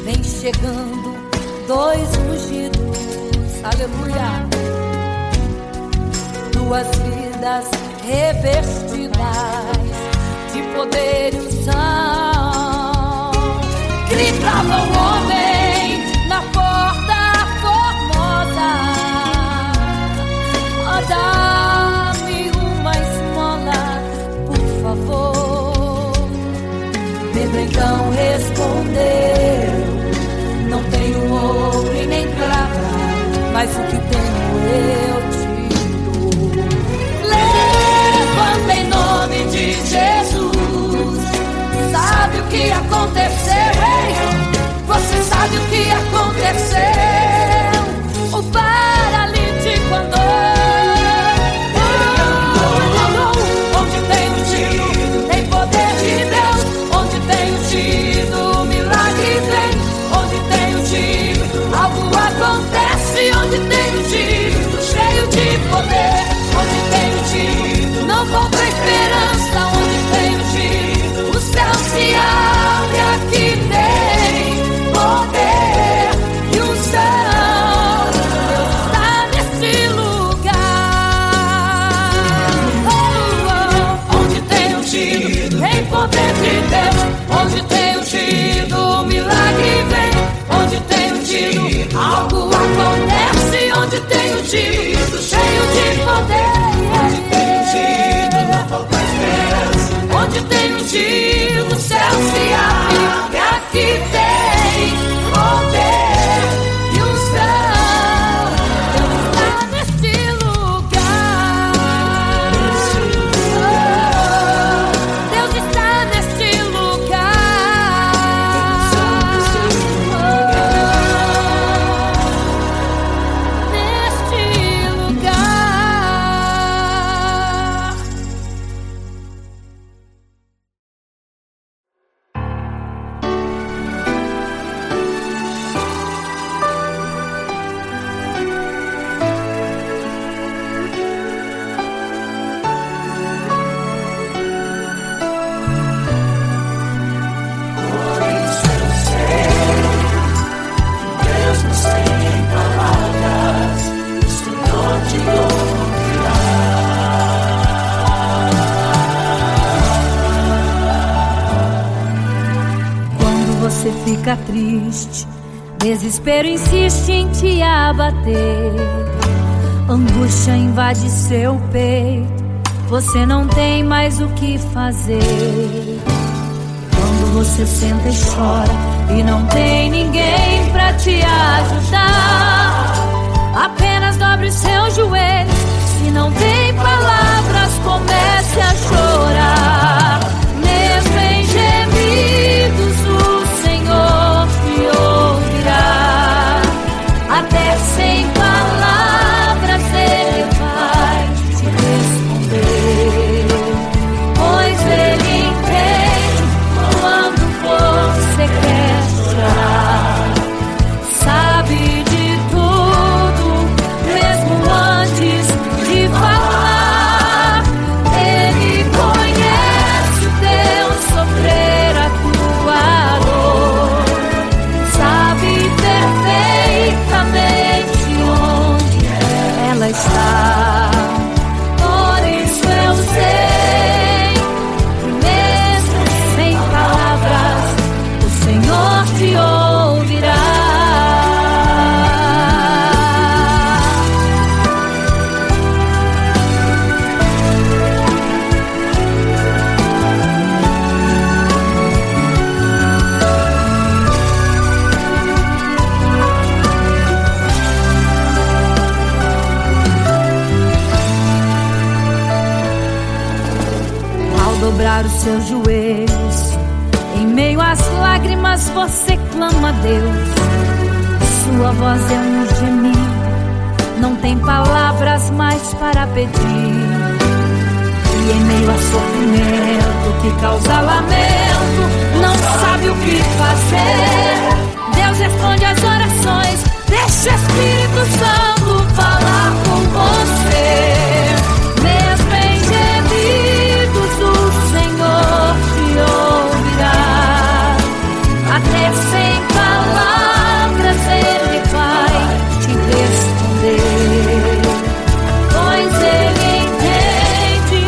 Vem chegando dois ungidos, aleluia, duas vidas revestidas de poder e unção. Gritava o homem na porta formosa: oh, dá-me uma esmola, por favor. Pedro então respondeu: não tenho ouro e nem prata, mas o que tenho eu te dou. Levanta em nome de Jesus. Sabe o que aconteceu, hein? Você sabe o que aconteceu? O paralítico andou. Onde tem ungido tem poder de Deus. Onde tem ungido o milagre vem. Onde tem ungido algo acontece. Onde tem ungido cheio de poder. Onde tem ungido não falta esperança. Onde tem ungido o céu se abre. Aqui tem poder e unção. Deus está neste lugar. Oh, oh. Onde tem ungido tem poder de Deus. Onde tem ungido o milagre vem. Onde tem ungido algo acontece. Onde tem ungido cheio de poder. Onde tem ungido não falta esperança. Onde tem ungido o céu se abre. Aqui tem poder e unção. Deus está neste lugar. Oh, Deus está neste lugar. você fica triste, desespero insiste em te abater, angústia invade seu peito, você não tem mais o que fazer. Quando você senta e chora e não tem ninguém pra te ajudar, apenas dobre os seus joelhos. Se não tem palavras, comece a chorar. Mesmo em gemidos, o Senhor te ouvirá. Até sem palavras Ele vai te responder, pois Ele entende quando você quer chorar. Sabe de tudo, mesmo antes de falar. Ele conhece o teu sofrer, a tua dor. Sabe perfeitamente onde ela está. Por isso eu sei que mesmo sem palavras o Senhor te ouvirá. Ao dobrar os seus joelhos, em meio às lágrimas você clama a Deus. Sua voz é um gemido, não tem palavras mais para pedir. E em meio a sofrimento que causa lamento, não sabe o que fazer. Deus responde às orações, deixa o Espírito Santo falar com você. Mesmo em gemidos, o Senhor te ouvirá. Até sem palavras Ele vai te responder, pois Ele entende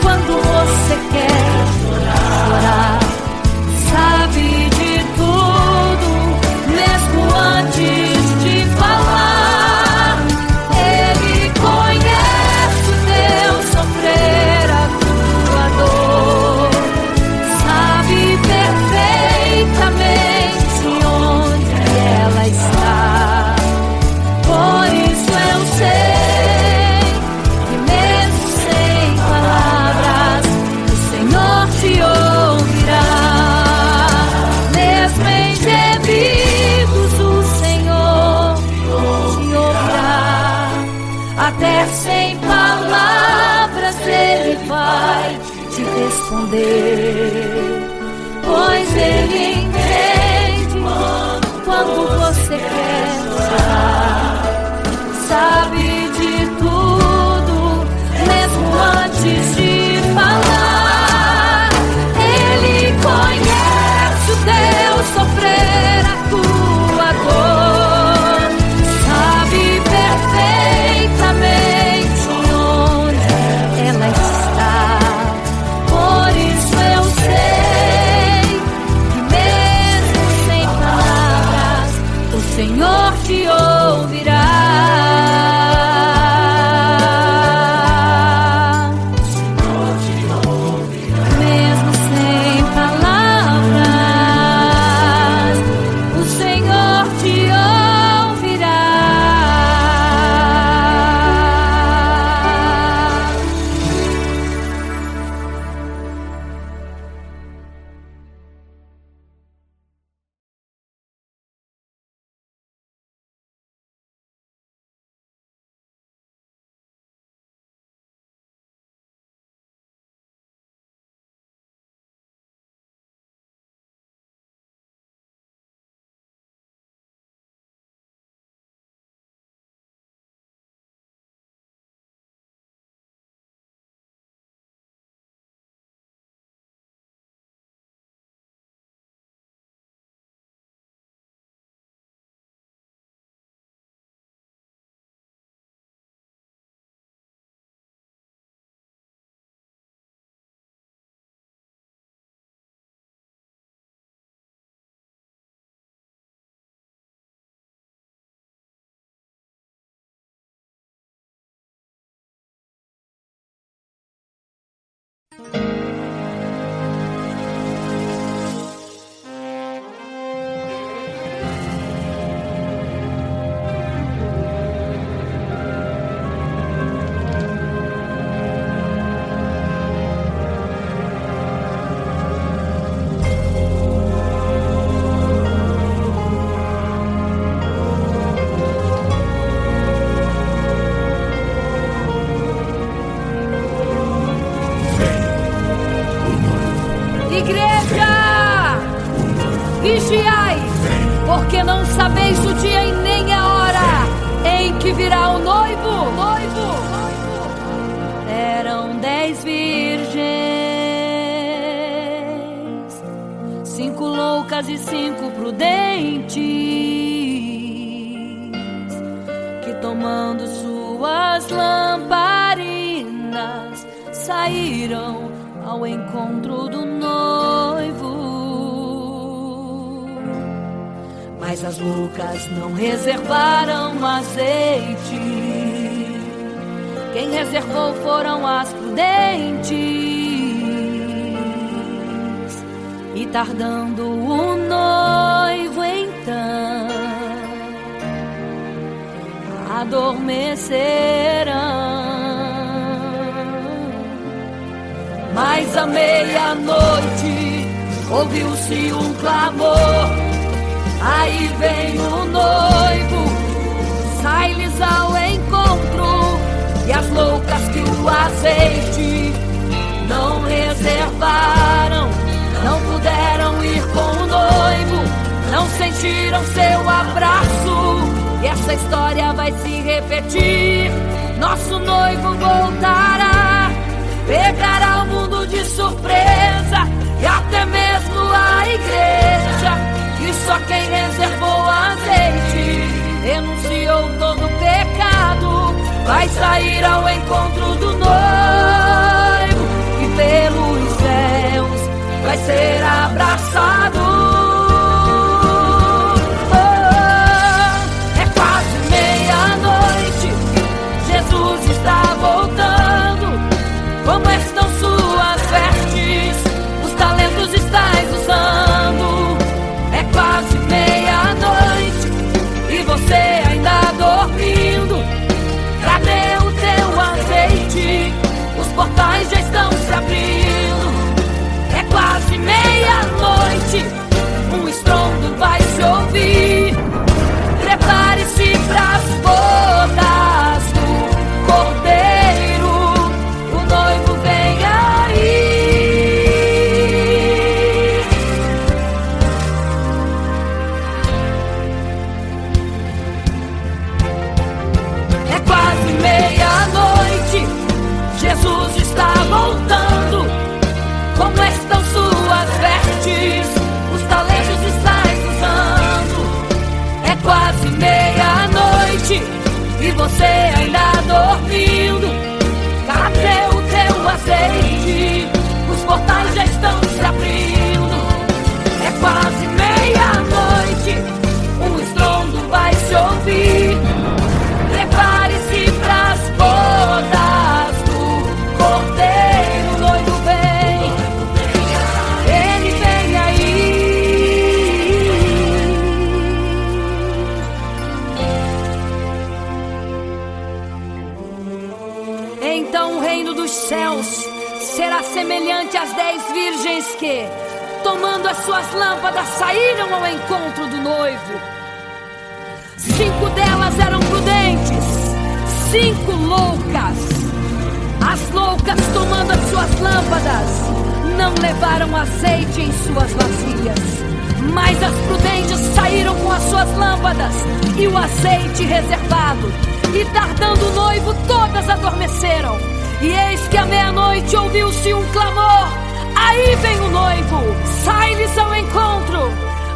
quando você quer chorar. Sabe de tudo, mesmo antes de falar. Ele conhece o teu sofrer, a tua dor. Sabe perfeitamente onde ela está. Por isso eu sei que mesmo sem palavras o Senhor te ouvirá. Mesmo em gemidos o Senhor te ouvirá. Até sem palavras Ele vai te responder, pois Ele entende quando você quer chorar. Sabe de tudo, mesmo antes de falar. Ele conhece o teu sofrer, a tua dor. Sabe perfeitamente onde ela está. Por isso eu sei que mesmo sem palavras o Senhor vigiai, porque não sabeis o dia e nem a hora em que virá o noivo. Eram 10 virgens, 5 loucas e 5 prudentes, que tomando suas lamparinas saíram ao encontro do noivo. Mas as loucas não reservaram azeite. Quem reservou foram as prudentes. E tardando o noivo então, adormecerão. Mas à meia-noite ouviu-se um clamor: aí vem o noivo, sai-lhes ao encontro. E as loucas que o azeite não reservaram, não puderam ir com o noivo, não sentiram seu abraço. E essa história vai se repetir. Nosso noivo voltará, pegará o mundo de surpresa, e até mesmo a igreja, que só quem reservou azeite, renunciou todo o pecado, vai sair ao encontro do noivo, e pelos céus vai ser abraçado. É quase meia-noite, Jesus está voltando. Como estão suas vestes? Os talentos estáis usando. É quase meia-noite e você ainda dormindo. Cadê o teu azeite? Os portais já estão se abrindo. É quase meia-noite, um estrondo vai se ouvir. Prepare-se pras bodas do Cordeiro, o noivo vem aí. É quase meia-noite, Jesus está voltando. Como estão suas vestes? Os talentos estáis usando. É quase meia-noite e você ainda dormindo. Cadê o teu azeite? Os portais já estão se abrindo. É quase meia-noite, um estrondo vai se ouvir. Prepare-se pras bodas do Cordeiro, o noivo vem, ele vem aí. Então o reino dos céus será semelhante às 10 virgens que, tomando as suas lâmpadas, saíram ao encontro do noivo. 5 delas eram prudentes, 5 loucas. As loucas, tomando as suas lâmpadas, não levaram azeite em suas vasilhas. Mas as prudentes saíram com as suas lâmpadas e o azeite reservado. E tardando o noivo, todas adormeceram. E eis que à meia-noite ouviu-se um clamor: aí vem o noivo, sai-lhes ao encontro.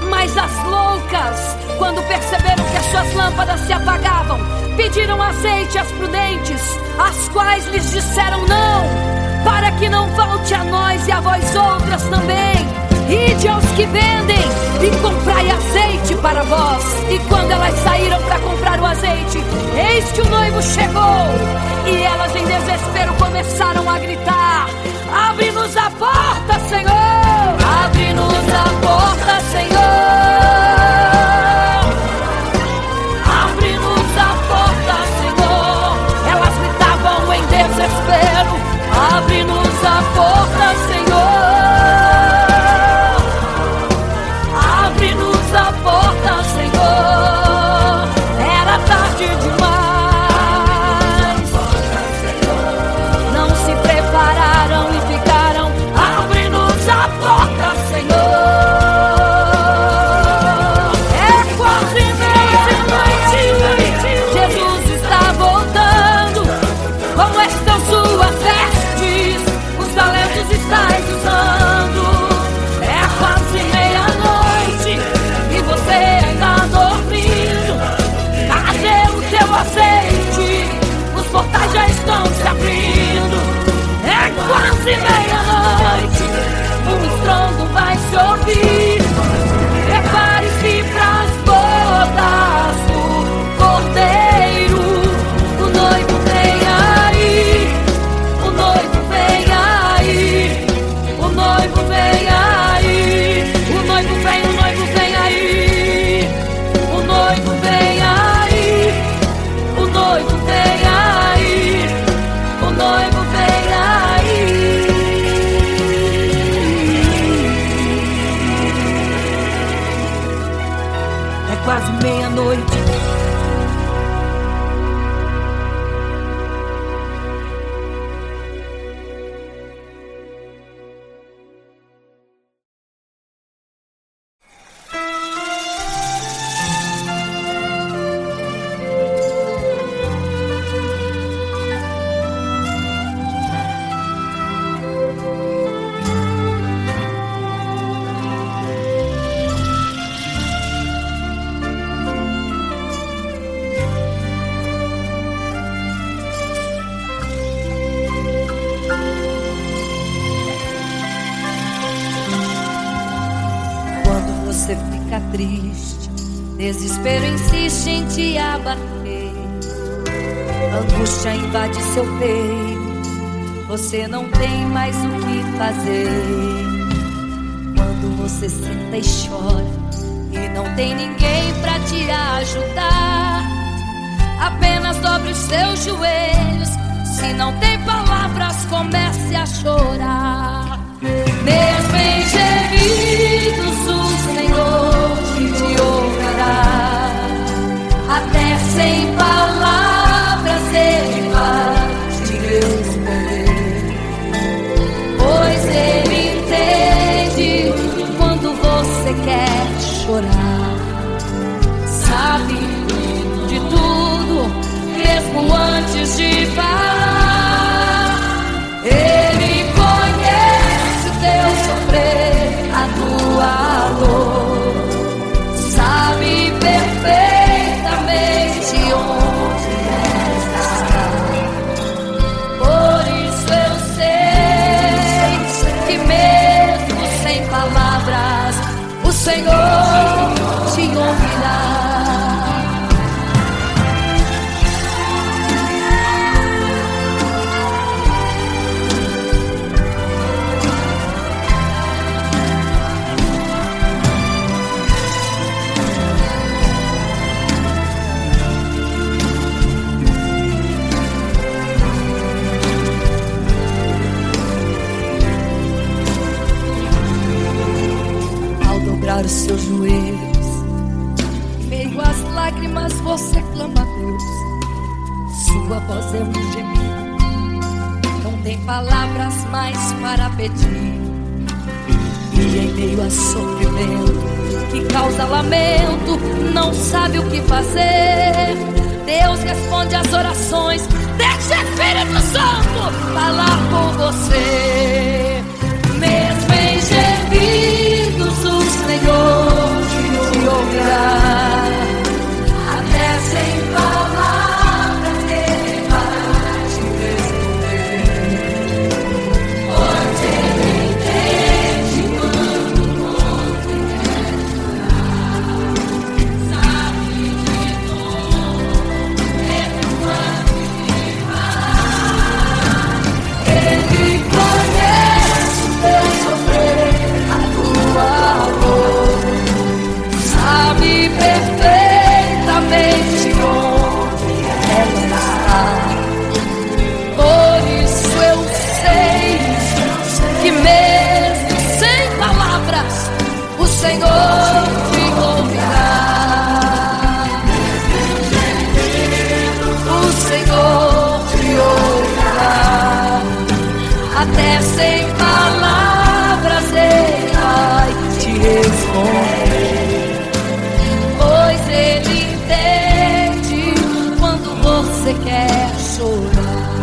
Mas as loucas, quando perceberam que as suas lâmpadas se apagavam, pediram azeite às prudentes, as quais lhes disseram não, para que não falte a nós e a vós outras também. Ide aos que vendem e comprai azeite para vós. E quando elas saíram para comprar o azeite, eis que o noivo chegou. E elas em desespero começaram a gritar: abre-nos a porta, Senhor! Abre-nos a porta, Senhor! Abre-nos a porta, Senhor! Elas gritavam em desespero: abre-nos a porta, Senhor! Abre-nos a porta, Senhor! Era tarde demais. Não se prepararam e ficaram: abre-nos a quase meia-noite. Você fica triste, desespero insiste em te abater, angústia invade seu peito, você não tem mais o que fazer. Quando você senta e chora e não tem ninguém pra te ajudar, apenas dobre os seus joelhos. Se não tem palavras, comece a chorar. Mesmo em gemidos, o Senhor te ouvirá. Até sem palavras Ele vai te responder, pois Ele entende quando você quer chorar. Sabe de tudo, mesmo antes de falar. Ele conhece o teu sofrer, a tua dor. Sabe perfeitamente onde está. Por isso eu sei que mesmo sem palavras, o Senhor te ouvirá. Os seus joelhos, em meio às lágrimas você clama a Deus. Sua voz é um gemido, não tem palavras mais para pedir. E em meio a sofrimento que causa lamento, não sabe o que fazer. Deus responde às orações, deixa o Espírito Santo falar com você. Mesmo em gemidos, o Senhor te ouvirá. Até sem palavras Ele vai te responder, pois Ele entende quando você quer chorar. Sabe de tudo, mesmo antes de falar. Ele conhece o teu sofrer, a tua dor. Sabe perfeitamente onde ela está. Por isso eu sei que mesmo sem palavras, o Senhor te ouvirá. O Senhor te ouvirá. Até sem palavras Ele vai te responder, pois Ele entende quando você quer chorar.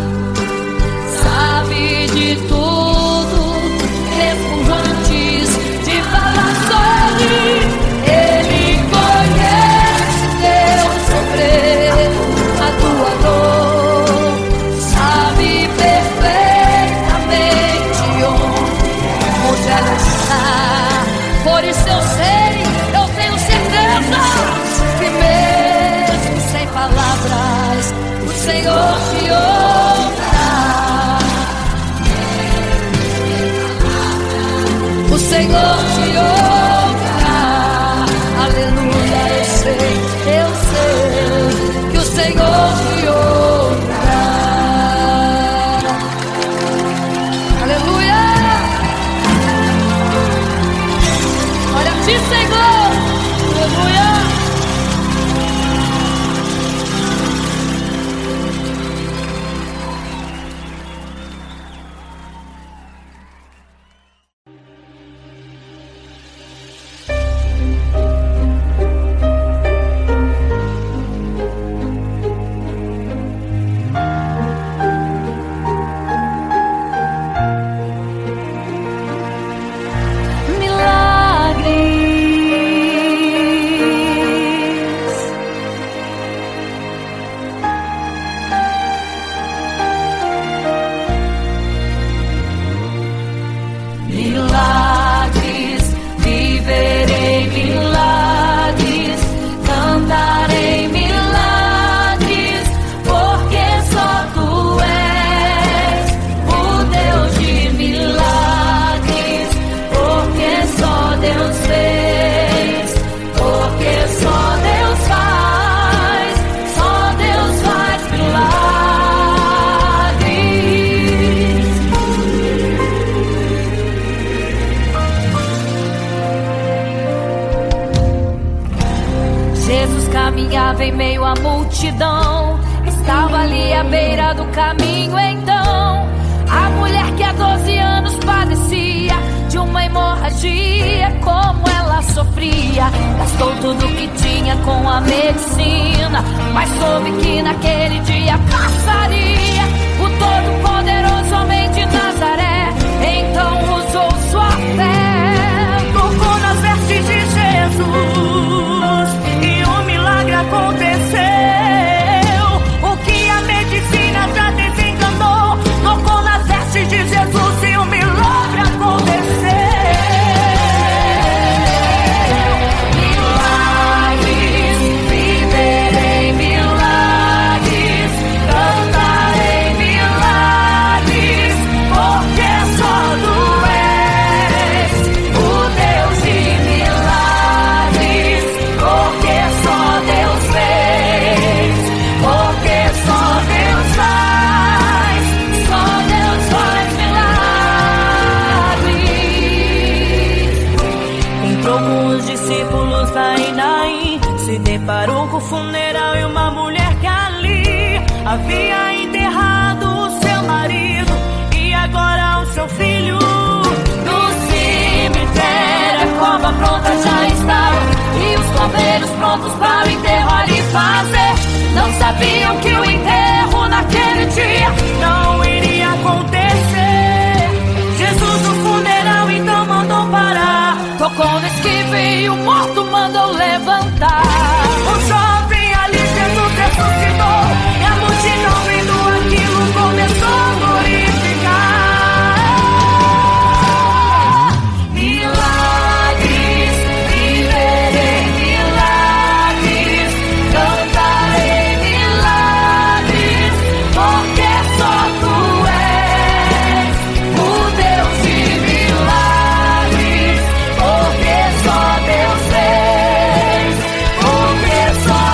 Sabe de tudo, mesmo antes de falar sobre. Ele conhece teu sofrer, a tua dor. Sabe perfeitamente onde ela está. Por isso eu sei, eu tenho certeza que mesmo sem palavras, o Senhor te ouvirá. O Senhor te ouvirá. Aleluia, eu sei que o Senhor te ouvirá. Aleluia. Olha a ti, Senhor. Aleluia. caminhava em meio à multidão. Estava ali à beira do caminho então a mulher que há 12 anos padecia de uma hemorragia. Como ela sofria, gastou tudo que tinha com a medicina, mas soube que naquele dia passaria. O todo-poderoso homem de Nazaré então usou sua fé, tocou nas vestes de Jesus e um milagre aconteceu. O que a medicina já desenganou, tocou nas vestes de Jesus e um milagre aconteceu. Milagres, viverei milagres, cantarei milagres, porque só tu és o Deus de milagres, porque só Deus fez, porque só Deus faz, só Deus faz milagres. Entrou com os discípulos da Naim, se deparou com o funeral e uma mulher que ali havia enterrado o seu marido e agora o seu filho. No cemitério a cova pronta já estava e os coveiros prontos para o enterro ali fazer. Não sabiam que o enterro naquele dia não iria acontecer. Jesus no funeral então mandou parar, tocou no esquife e o morto mandou levantar. o jovem ali Jesus ressuscitou e a multidão vendo aquilo começou a glorificar. Milagres, viverei milagres, cantarei milagres, porque só tu és o Deus de milagres, porque só Deus fez, porque só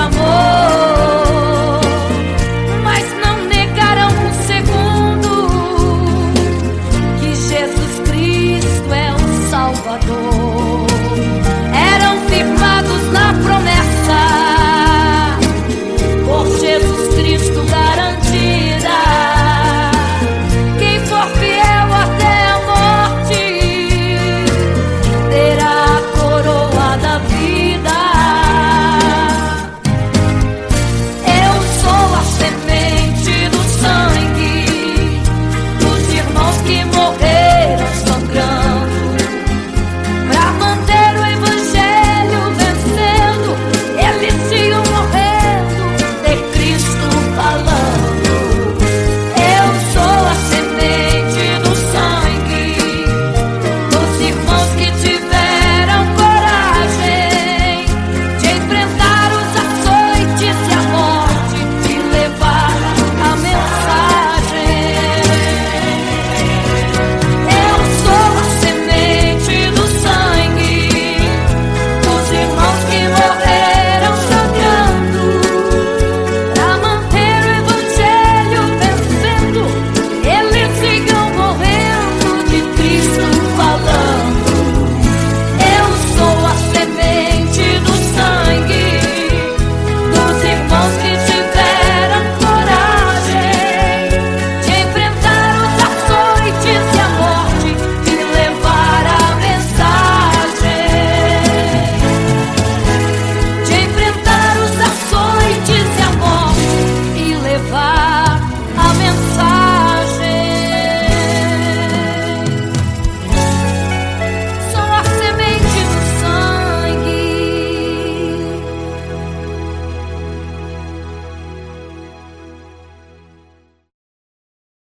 amor.